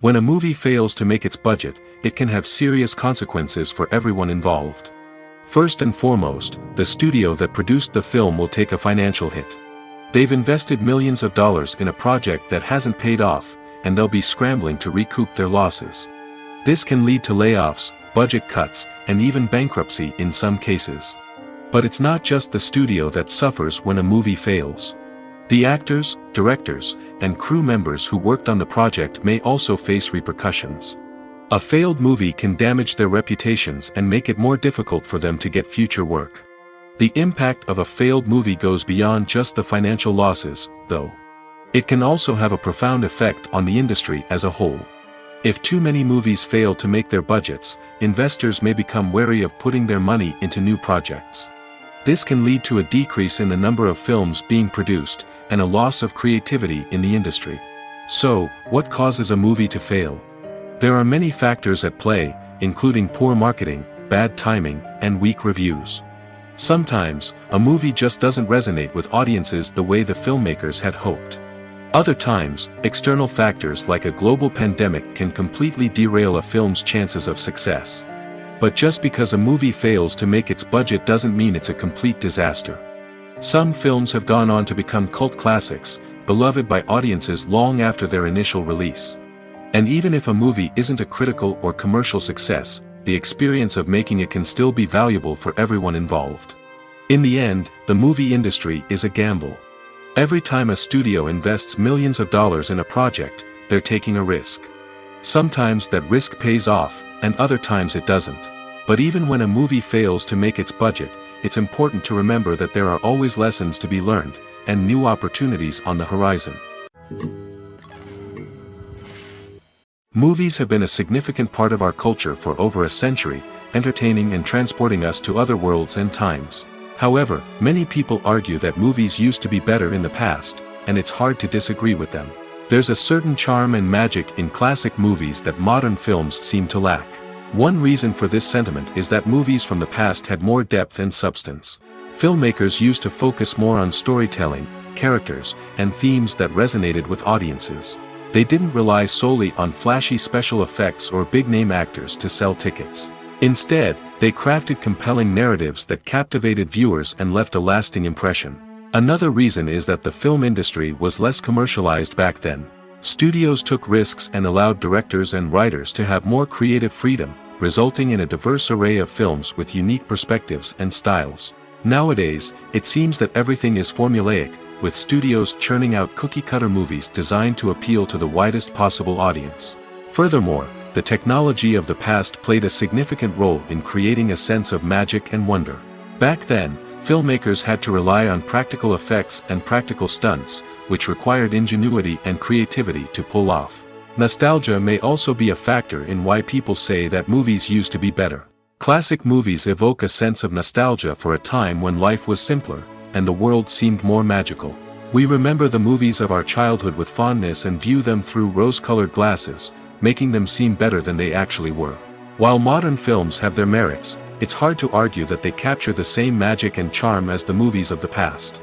When a movie fails to make its budget, it can have serious consequences for everyone involved. First and foremost, the studio that produced the film will take a financial hit. They've invested millions of dollars in a project that hasn't paid off, and they'll be scrambling to recoup their losses. This can lead to layoffs, budget cuts, and even bankruptcy in some cases. But it's not just the studio that suffers when a movie fails. The actors, directors, and crew members who worked on the project may also face repercussions. A failed movie can damage their reputations and make it more difficult for them to get future work. The impact of a failed movie goes beyond just the financial losses, though. It can also have a profound effect on the industry as a whole. If too many movies fail to make their budgets, investors may become wary of putting their money into new projects. This can lead to a decrease in the number of films being produced, and a loss of creativity in the industry. So, what causes a movie to fail? There are many factors at play, including poor marketing, bad timing, and weak reviews. Sometimes, a movie just doesn't resonate with audiences the way the filmmakers had hoped. Other times, external factors like a global pandemic can completely derail a film's chances of success. But just because a movie fails to make its budget doesn't mean it's a complete disaster. Some films have gone on to become cult classics, beloved by audiences long after their initial release. And even if a movie isn't a critical or commercial success, the experience of making it can still be valuable for everyone involved. In the end, the movie industry is a gamble. Every time a studio invests millions of dollars in a project, they're taking a risk. Sometimes that risk pays off, and other times it doesn't. But even when a movie fails to make its budget, it's important to remember that there are always lessons to be learned, and new opportunities on the horizon. Movies have been a significant part of our culture for over a century, entertaining and transporting us to other worlds and times. However, many people argue that movies used to be better in the past, and it's hard to disagree with them. There's a certain charm and magic in classic movies that modern films seem to lack. One reason for this sentiment is that movies from the past had more depth and substance. Filmmakers used to focus more on storytelling, characters, and themes that resonated with audiences. They didn't rely solely on flashy special effects or big-name actors to sell tickets. Instead, they crafted compelling narratives that captivated viewers and left a lasting impression. Another reason is that the film industry was less commercialized back then. Studios took risks and allowed directors and writers to have more creative freedom, resulting in a diverse array of films with unique perspectives and styles. Nowadays, it seems that everything is formulaic, with studios churning out cookie-cutter movies designed to appeal to the widest possible audience. Furthermore, the technology of the past played a significant role in creating a sense of magic and wonder. Back then, filmmakers had to rely on practical effects and practical stunts, which required ingenuity and creativity to pull off. Nostalgia may also be a factor in why people say that movies used to be better. Classic movies evoke a sense of nostalgia for a time when life was simpler, and the world seemed more magical. We remember the movies of our childhood with fondness and view them through rose-colored glasses, making them seem better than they actually were. While modern films have their merits, it's hard to argue that they capture the same magic and charm as the movies of the past.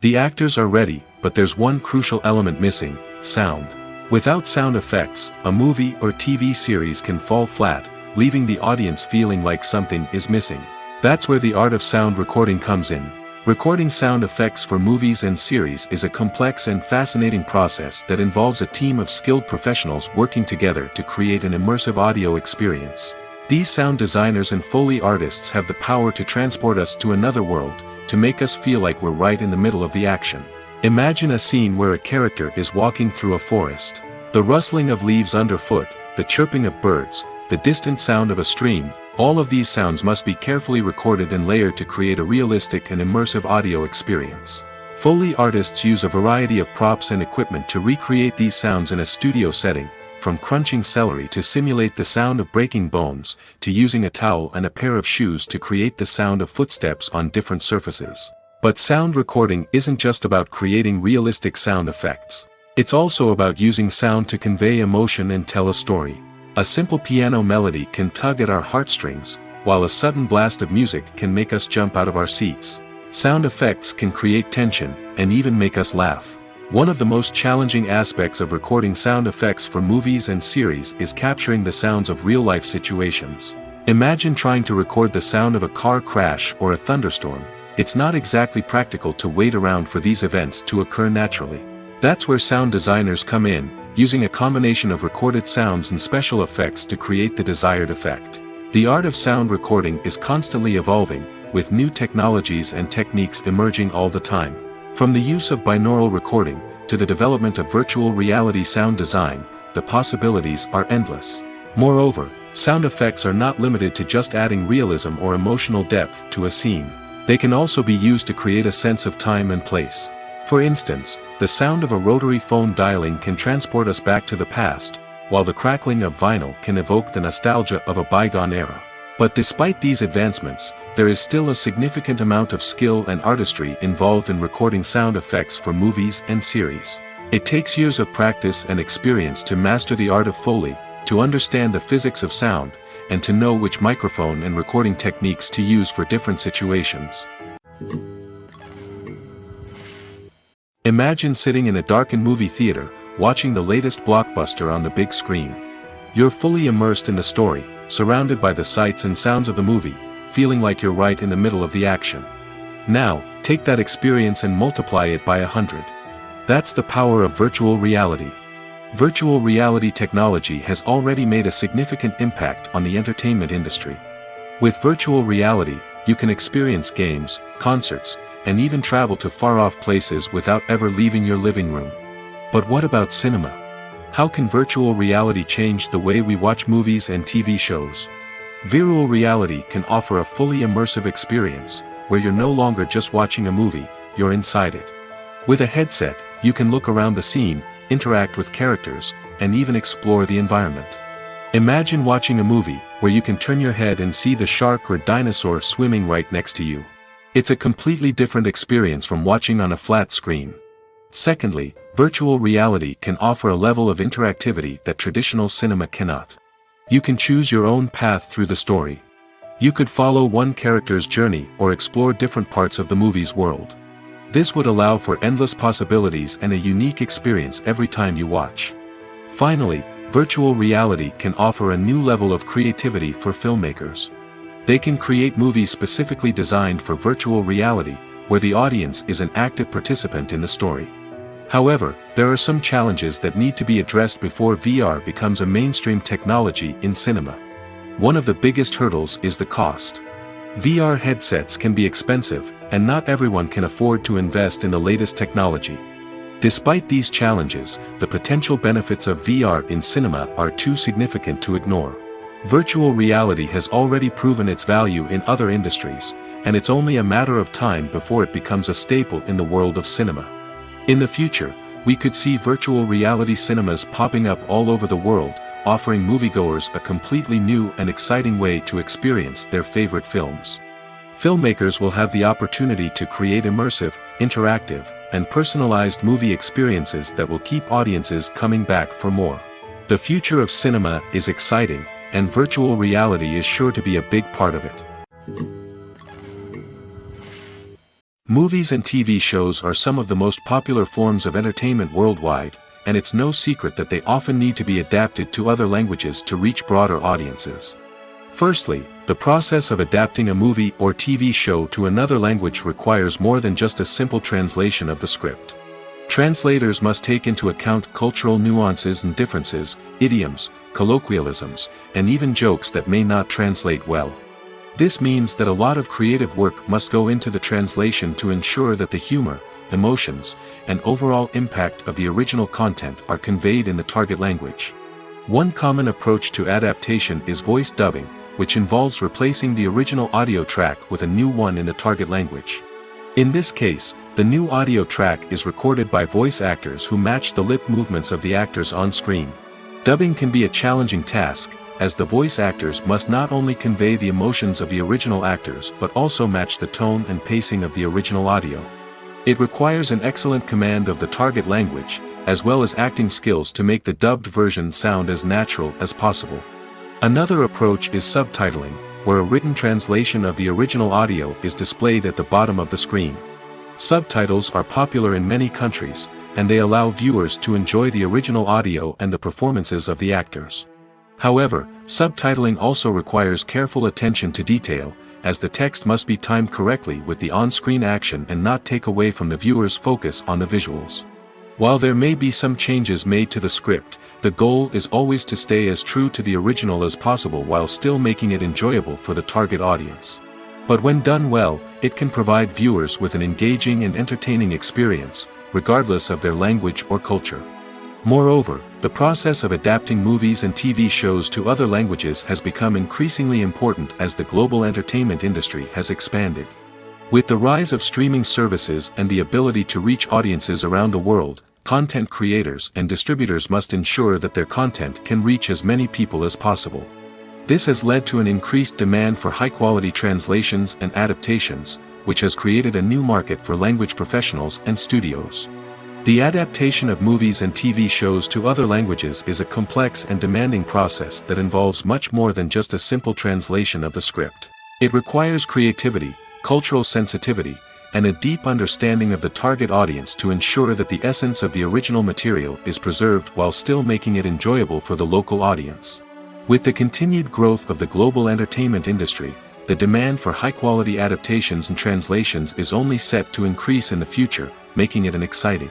The actors are ready, but there's one crucial element missing: sound. Without sound effects, a movie or TV series can fall flat, leaving the audience feeling like something is missing. That's where the art of sound recording comes in. Recording sound effects for movies and series is a complex and fascinating process that involves a team of skilled professionals working together to create an immersive audio experience. These sound designers and Foley artists have the power to transport us to another world, to make us feel like we're right in the middle of the action. Imagine a scene where a character is walking through a forest. The rustling of leaves underfoot, the chirping of birds, the distant sound of a stream, all of these sounds must be carefully recorded and layered to create a realistic and immersive audio experience. Foley artists use a variety of props and equipment to recreate these sounds in a studio setting, from crunching celery to simulate the sound of breaking bones, to using a towel and a pair of shoes to create the sound of footsteps on different surfaces. But sound recording isn't just about creating realistic sound effects. It's also about using sound to convey emotion and tell a story. A simple piano melody can tug at our heartstrings, while a sudden blast of music can make us jump out of our seats. Sound effects can create tension, and even make us laugh. One of the most challenging aspects of recording sound effects for movies and series is capturing the sounds of real-life situations. Imagine trying to record the sound of a car crash or a thunderstorm. It's not exactly practical to wait around for these events to occur naturally. That's where sound designers come in, using a combination of recorded sounds and special effects to create the desired effect. The art of sound recording is constantly evolving, with new technologies and techniques emerging all the time. From the use of binaural recording, to the development of virtual reality sound design, the possibilities are endless. Moreover, sound effects are not limited to just adding realism or emotional depth to a scene. They can also be used to create a sense of time and place. For instance, the sound of a rotary phone dialing can transport us back to the past, while the crackling of vinyl can evoke the nostalgia of a bygone era. But despite these advancements, there is still a significant amount of skill and artistry involved in recording sound effects for movies and series. It takes years of practice and experience to master the art of Foley, to understand the physics of sound, and to know which microphone and recording techniques to use for different situations. Imagine sitting in a darkened movie theater, watching the latest blockbuster on the big screen. You're fully immersed in the story, surrounded by the sights and sounds of the movie, feeling like you're right in the middle of the action. Now, take that experience and multiply it by 100. That's the power of virtual reality. Virtual reality technology has already made a significant impact on the entertainment industry. With virtual reality, you can experience games, concerts, and even travel to far-off places without ever leaving your living room. But what about cinema? How can virtual reality change the way we watch movies and TV shows? Virtual reality can offer a fully immersive experience, where you're no longer just watching a movie, you're inside it. With a headset, you can look around the scene, interact with characters, and even explore the environment. Imagine watching a movie, where you can turn your head and see the shark or dinosaur swimming right next to you. It's a completely different experience from watching on a flat screen. Secondly, virtual reality can offer a level of interactivity that traditional cinema cannot. You can choose your own path through the story. You could follow one character's journey or explore different parts of the movie's world. This would allow for endless possibilities and a unique experience every time you watch. Finally, virtual reality can offer a new level of creativity for filmmakers. They can create movies specifically designed for virtual reality, where the audience is an active participant in the story. However, there are some challenges that need to be addressed before VR becomes a mainstream technology in cinema. One of the biggest hurdles is the cost. VR headsets can be expensive, and not everyone can afford to invest in the latest technology. Despite these challenges, the potential benefits of VR in cinema are too significant to ignore. Virtual reality has already proven its value in other industries, and it's only a matter of time before it becomes a staple in the world of cinema. In the future, we could see virtual reality cinemas popping up all over the world, offering moviegoers a completely new and exciting way to experience their favorite films. Filmmakers will have the opportunity to create immersive, interactive, and personalized movie experiences that will keep audiences coming back for more. The future of cinema is exciting, and virtual reality is sure to be a big part of it. Movies and TV shows are some of the most popular forms of entertainment worldwide, and it's no secret that they often need to be adapted to other languages to reach broader audiences. Firstly, the process of adapting a movie or TV show to another language requires more than just a simple translation of the script. Translators must take into account cultural nuances and differences, idioms, colloquialisms, and even jokes that may not translate well. This means that a lot of creative work must go into the translation to ensure that the humor, emotions, and overall impact of the original content are conveyed in the target language. One common approach to adaptation is voice dubbing, which involves replacing the original audio track with a new one in the target language. In this case, the new audio track is recorded by voice actors who match the lip movements of the actors on screen. Dubbing can be a challenging task, as the voice actors must not only convey the emotions of the original actors but also match the tone and pacing of the original audio. It requires an excellent command of the target language, as well as acting skills to make the dubbed version sound as natural as possible. Another approach is subtitling, where a written translation of the original audio is displayed at the bottom of the screen. Subtitles are popular in many countries, and they allow viewers to enjoy the original audio and the performances of the actors. However, subtitling also requires careful attention to detail, as the text must be timed correctly with the on-screen action and not take away from the viewer's focus on the visuals. While there may be some changes made to the script, the goal is always to stay as true to the original as possible while still making it enjoyable for the target audience. But when done well, it can provide viewers with an engaging and entertaining experience, regardless of their language or culture. Moreover, the process of adapting movies and TV shows to other languages has become increasingly important as the global entertainment industry has expanded. With the rise of streaming services and the ability to reach audiences around the world, content creators and distributors must ensure that their content can reach as many people as possible. This has led to an increased demand for high-quality translations and adaptations, which has created a new market for language professionals and studios. The adaptation of movies and TV shows to other languages is a complex and demanding process that involves much more than just a simple translation of the script. It requires creativity, cultural sensitivity, and a deep understanding of the target audience to ensure that the essence of the original material is preserved while still making it enjoyable for the local audience. With the continued growth of the global entertainment industry, the demand for high-quality adaptations and translations is only set to increase in the future, making it an exciting.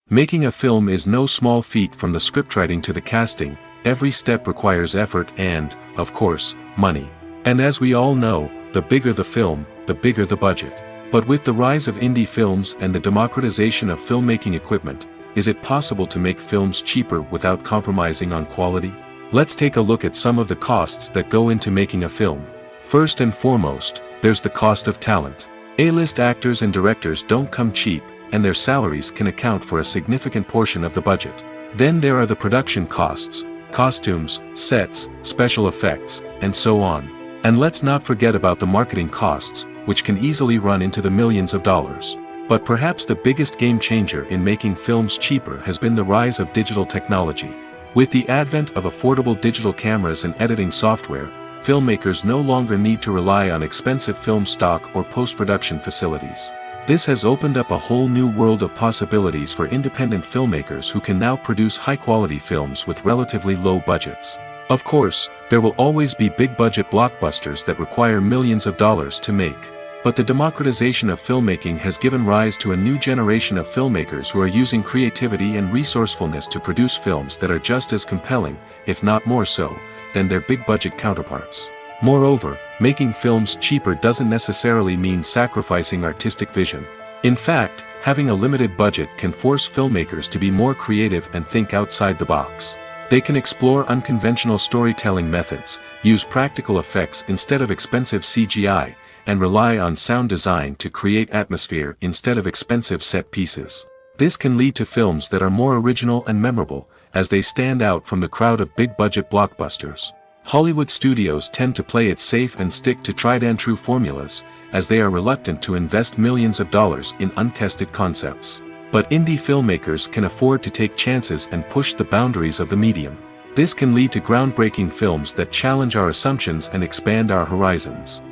Making a film is no small feat. From the scriptwriting to the casting, every step requires effort and, of course, money. And as we all know, the bigger the film, the bigger the budget. But with the rise of indie films and the democratization of filmmaking equipment, is it possible to make films cheaper without compromising on quality? Let's take a look at some of the costs that go into making a film. First and foremost, there's the cost of talent. A-list actors and directors don't come cheap, and their salaries can account for a significant portion of the budget. Then there are the production costs, costumes, sets, special effects, and so on. And let's not forget about the marketing costs, which can easily run into the millions of dollars. But perhaps the biggest game changer in making films cheaper has been the rise of digital technology. With the advent of affordable digital cameras and editing software, filmmakers no longer need to rely on expensive film stock or post-production facilities. This has opened up a whole new world of possibilities for independent filmmakers who can now produce high-quality films with relatively low budgets. Of course, there will always be big-budget blockbusters that require millions of dollars to make. But the democratization of filmmaking has given rise to a new generation of filmmakers who are using creativity and resourcefulness to produce films that are just as compelling, if not more so, than their big-budget counterparts. Moreover, making films cheaper doesn't necessarily mean sacrificing artistic vision. In fact, having a limited budget can force filmmakers to be more creative and think outside the box. They can explore unconventional storytelling methods, use practical effects instead of expensive CGI, and rely on sound design to create atmosphere instead of expensive set pieces. This can lead to films that are more original and memorable, as they stand out from the crowd of big-budget blockbusters. Hollywood studios tend to play it safe and stick to tried-and-true formulas, as they are reluctant to invest millions of dollars in untested concepts. But indie filmmakers can afford to take chances and push the boundaries of the medium. This can lead to groundbreaking films that challenge our assumptions and expand our horizons.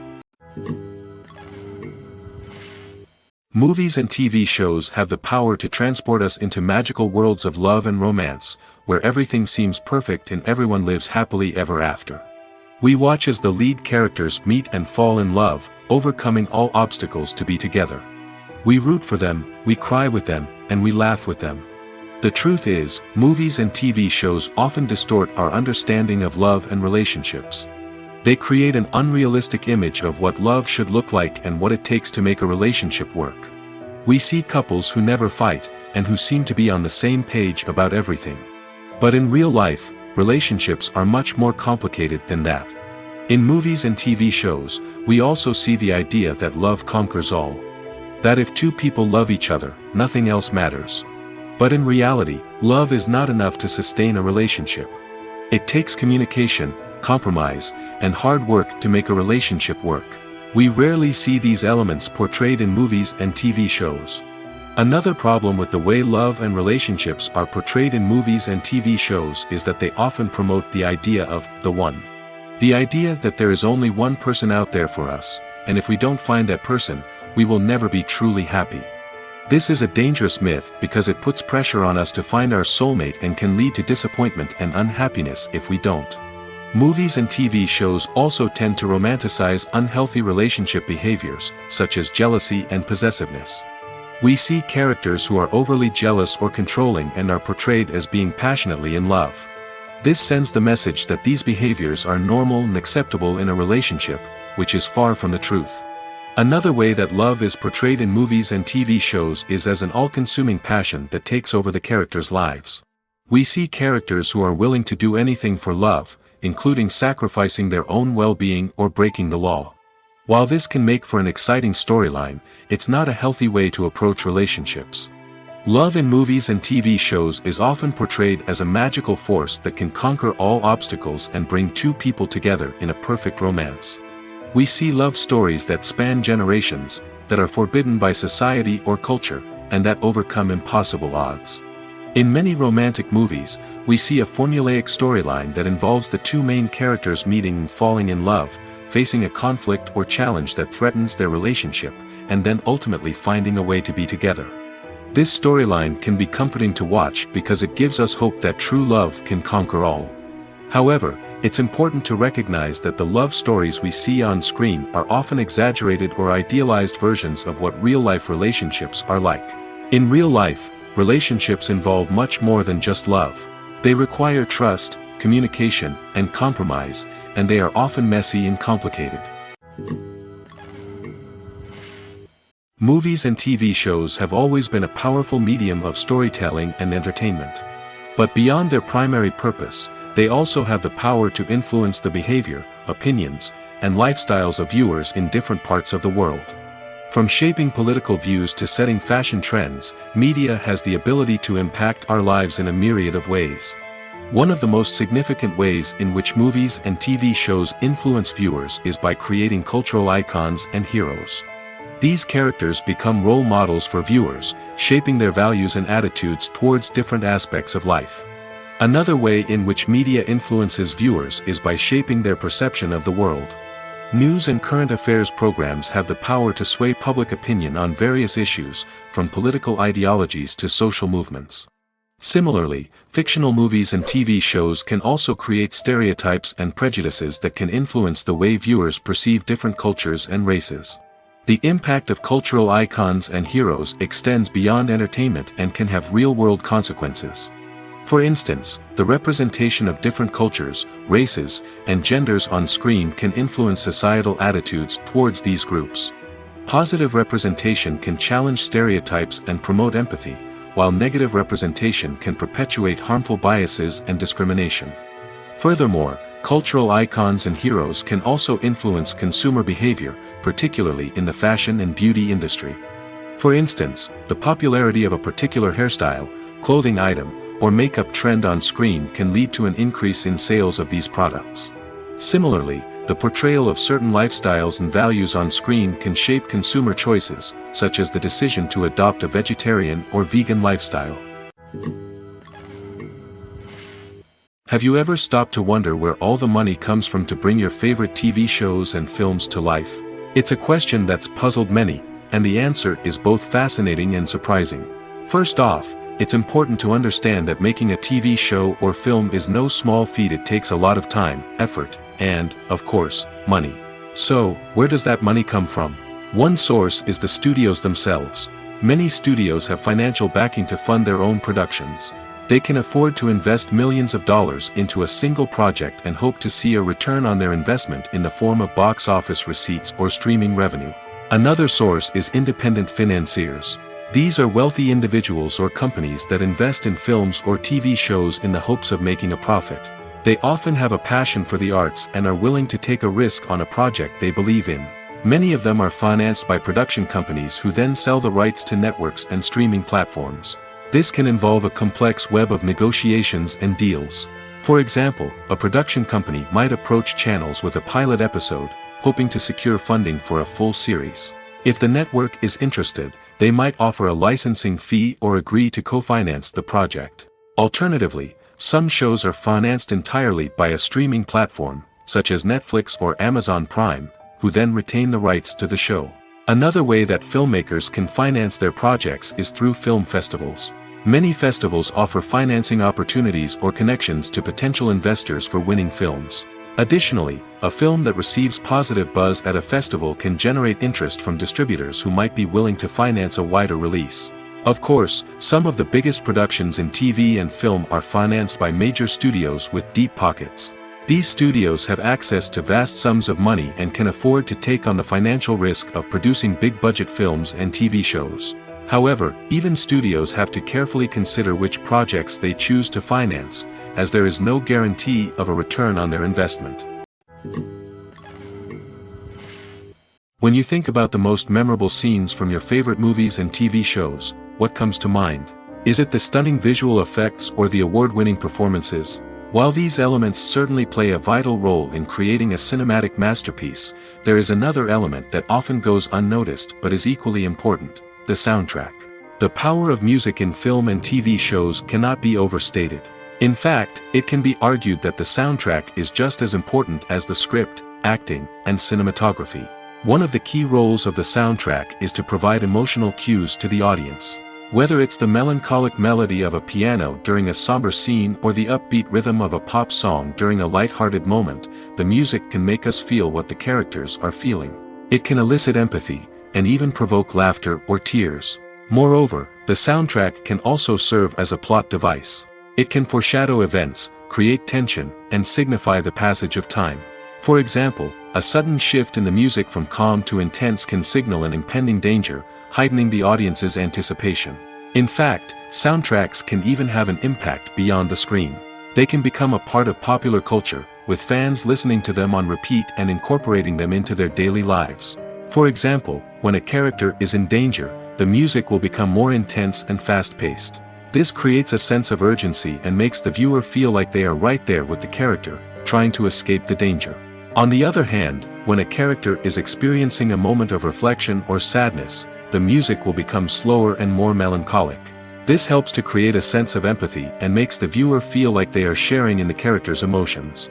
Movies and TV shows have the power to transport us into magical worlds of love and romance, where everything seems perfect and everyone lives happily ever after. We watch as the lead characters meet and fall in love, overcoming all obstacles to be together. We root for them, we cry with them, and we laugh with them. The truth is, movies and TV shows often distort our understanding of love and relationships. They create an unrealistic image of what love should look like and what it takes to make a relationship work. We see couples who never fight, and who seem to be on the same page about everything. But in real life, relationships are much more complicated than that. In movies and TV shows, we also see the idea that love conquers all. That if two people love each other, nothing else matters. But in reality, love is not enough to sustain a relationship. It takes communication, compromise, and hard work to make a relationship work. We rarely see these elements portrayed in movies and TV shows. Another problem with the way love and relationships are portrayed in movies and TV shows is that they often promote the idea of the one. The idea that there is only one person out there for us, and if we don't find that person, we will never be truly happy. This is a dangerous myth because it puts pressure on us to find our soulmate and can lead to disappointment and unhappiness if we don't. Movies and TV shows also tend to romanticize unhealthy relationship behaviors, such as jealousy and possessiveness. We see characters who are overly jealous or controlling and are portrayed as being passionately in love. This sends the message that these behaviors are normal and acceptable in a relationship, which is far from the truth. Another way that love is portrayed in movies and TV shows is as an all-consuming passion that takes over the characters' lives. We see characters who are willing to do anything for love, including sacrificing their own well-being or breaking the law. While this can make for an exciting storyline, it's not a healthy way to approach relationships. Love in movies and TV shows is often portrayed as a magical force that can conquer all obstacles and bring two people together in a perfect romance. We see love stories that span generations, that are forbidden by society or culture, and that overcome impossible odds. In many romantic movies, we see a formulaic storyline that involves the two main characters meeting and falling in love, facing a conflict or challenge that threatens their relationship, and then ultimately finding a way to be together. This storyline can be comforting to watch because it gives us hope that true love can conquer all. However, it's important to recognize that the love stories we see on screen are often exaggerated or idealized versions of what real-life relationships are like. In real life, relationships involve much more than just love. They require trust, communication, and compromise, and they are often messy and complicated. Movies and TV shows have always been a powerful medium of storytelling and entertainment. But beyond their primary purpose, they also have the power to influence the behavior, opinions, and lifestyles of viewers in different parts of the world. From shaping political views to setting fashion trends, media has the ability to impact our lives in a myriad of ways. One of the most significant ways in which movies and TV shows influence viewers is by creating cultural icons and heroes. These characters become role models for viewers, shaping their values and attitudes towards different aspects of life. Another way in which media influences viewers is by shaping their perception of the world. News and current affairs programs have the power to sway public opinion on various issues, from political ideologies to social movements. Similarly, fictional movies and TV shows can also create stereotypes and prejudices that can influence the way viewers perceive different cultures and races. The impact of cultural icons and heroes extends beyond entertainment and can have real-world consequences. For instance, the representation of different cultures, races, and genders on screen can influence societal attitudes towards these groups. Positive representation can challenge stereotypes and promote empathy, while negative representation can perpetuate harmful biases and discrimination. Furthermore, cultural icons and heroes can also influence consumer behavior, particularly in the fashion and beauty industry. For instance, the popularity of a particular hairstyle, clothing item, or makeup trend on screen can lead to an increase in sales of these products. Similarly, the portrayal of certain lifestyles and values on screen can shape consumer choices, such as the decision to adopt a vegetarian or vegan lifestyle. Have you ever stopped to wonder where all the money comes from to bring your favorite TV shows and films to life? It's a question that's puzzled many, and the answer is both fascinating and surprising. First off, it's important to understand that making a TV show or film is no small feat. It takes a lot of time, effort, and, of course, money. So, where does that money come from? One source is the studios themselves. Many studios have financial backing to fund their own productions. They can afford to invest millions of dollars into a single project and hope to see a return on their investment in the form of box office receipts or streaming revenue. Another source is independent financiers. These are wealthy individuals or companies that invest in films or TV shows in the hopes of making a profit. They often have a passion for the arts and are willing to take a risk on a project they believe in. Many of them are financed by production companies who then sell the rights to networks and streaming platforms. This can involve a complex web of negotiations and deals. For example, a production company might approach channels with a pilot episode, hoping to secure funding for a full series. If the network is interested, they might offer a licensing fee or agree to co-finance the project. Alternatively, some shows are financed entirely by a streaming platform, such as Netflix or Amazon Prime, who then retain the rights to the show. Another way that filmmakers can finance their projects is through film festivals. Many festivals offer financing opportunities or connections to potential investors for winning films. Additionally, a film that receives positive buzz at a festival can generate interest from distributors who might be willing to finance a wider release. Of course, some of the biggest productions in TV and film are financed by major studios with deep pockets. These studios have access to vast sums of money and can afford to take on the financial risk of producing big-budget films and TV shows. However, even studios have to carefully consider which projects they choose to finance, as there is no guarantee of a return on their investment. When you think about the most memorable scenes from your favorite movies and TV shows, what comes to mind? Is it the stunning visual effects or the award-winning performances? While these elements certainly play a vital role in creating a cinematic masterpiece, there is another element that often goes unnoticed but is equally important: the soundtrack. The power of music in film and TV shows cannot be overstated. In fact, it can be argued that the soundtrack is just as important as the script, acting, and cinematography. One of the key roles of the soundtrack is to provide emotional cues to the audience. Whether it's the melancholic melody of a piano during a somber scene or the upbeat rhythm of a pop song during a light-hearted moment, the music can make us feel what the characters are feeling. It can elicit empathy, and even provoke laughter or tears. Moreover, the soundtrack can also serve as a plot device. It can foreshadow events, create tension, and signify the passage of time. For example, a sudden shift in the music from calm to intense can signal an impending danger, heightening the audience's anticipation. In fact, soundtracks can even have an impact beyond the screen. They can become a part of popular culture, with fans listening to them on repeat and incorporating them into their daily lives. For example, when a character is in danger, the music will become more intense and fast-paced. This creates a sense of urgency and makes the viewer feel like they are right there with the character, trying to escape the danger. On the other hand, when a character is experiencing a moment of reflection or sadness, the music will become slower and more melancholic. This helps to create a sense of empathy and makes the viewer feel like they are sharing in the character's emotions.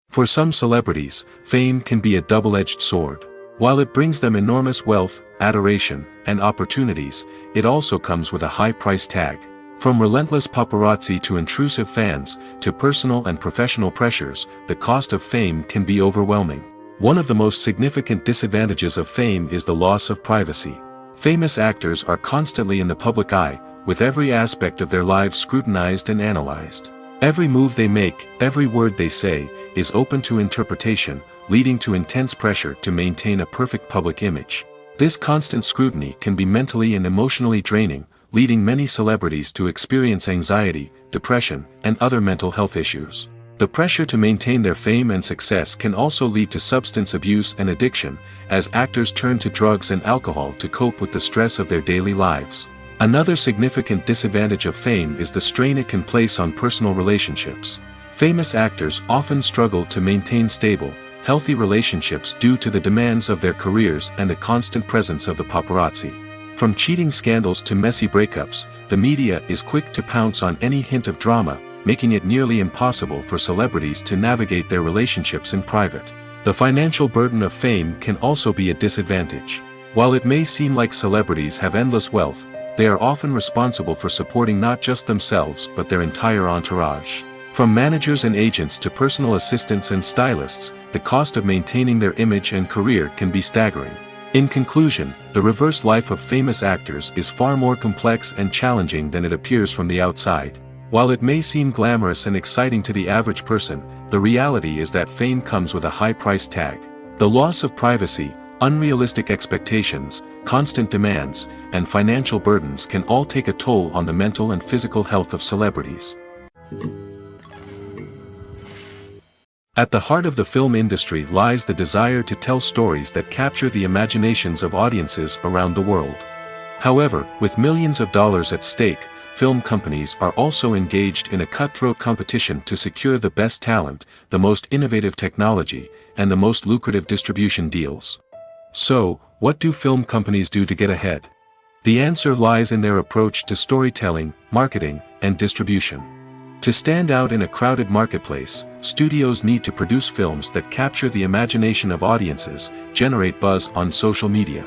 For some celebrities, fame can be a double-edged sword. While it brings them enormous wealth, adoration, and opportunities, it also comes with a high price tag. From relentless paparazzi to intrusive fans, to personal and professional pressures, the cost of fame can be overwhelming. One of the most significant disadvantages of fame is the loss of privacy. Famous actors are constantly in the public eye, with every aspect of their lives scrutinized and analyzed. Every move they make, every word they say, is open to interpretation, leading to intense pressure to maintain a perfect public image. This constant scrutiny can be mentally and emotionally draining, leading many celebrities to experience anxiety, depression, and other mental health issues. The pressure to maintain their fame and success can also lead to substance abuse and addiction, as actors turn to drugs and alcohol to cope with the stress of their daily lives. Another significant disadvantage of fame is the strain it can place on personal relationships. Famous actors often struggle to maintain stable, healthy relationships due to the demands of their careers and the constant presence of the paparazzi. From cheating scandals to messy breakups, the media is quick to pounce on any hint of drama, making it nearly impossible for celebrities to navigate their relationships in private. The financial burden of fame can also be a disadvantage. While it may seem like celebrities have endless wealth, they are often responsible for supporting not just themselves but their entire entourage. From managers and agents to personal assistants and stylists, the cost of maintaining their image and career can be staggering. In conclusion, the reverse life of famous actors is far more complex and challenging than it appears from the outside. While it may seem glamorous and exciting to the average person, the reality is that fame comes with a high price tag. The loss of privacy, unrealistic expectations, constant demands, and financial burdens can all take a toll on the mental and physical health of celebrities. At the heart of the film industry lies the desire to tell stories that capture the imaginations of audiences around the world. However, with millions of dollars at stake, film companies are also engaged in a cutthroat competition to secure the best talent, the most innovative technology, and the most lucrative distribution deals. So, what do film companies do to get ahead? The answer lies in their approach to storytelling, marketing, and distribution. To stand out in a crowded marketplace, studios need to produce films that capture the imagination of audiences, generate buzz on social media.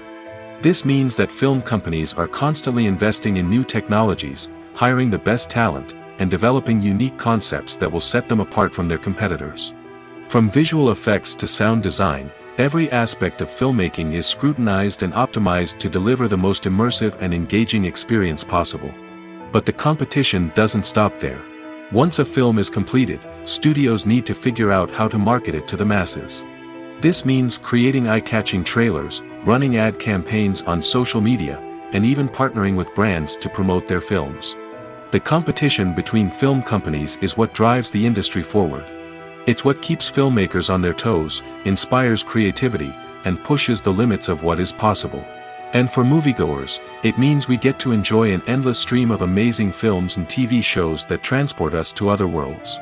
This means that film companies are constantly investing in new technologies, hiring the best talent, and developing unique concepts that will set them apart from their competitors. From visual effects to sound design, every aspect of filmmaking is scrutinized and optimized to deliver the most immersive and engaging experience possible. But the competition doesn't stop there. Once a film is completed, studios need to figure out how to market it to the masses. This means creating eye-catching trailers, running ad campaigns on social media, and even partnering with brands to promote their films. The competition between film companies is what drives the industry forward. It's what keeps filmmakers on their toes, inspires creativity, and pushes the limits of what is possible. And for moviegoers, it means we get to enjoy an endless stream of amazing films and TV shows that transport us to other worlds.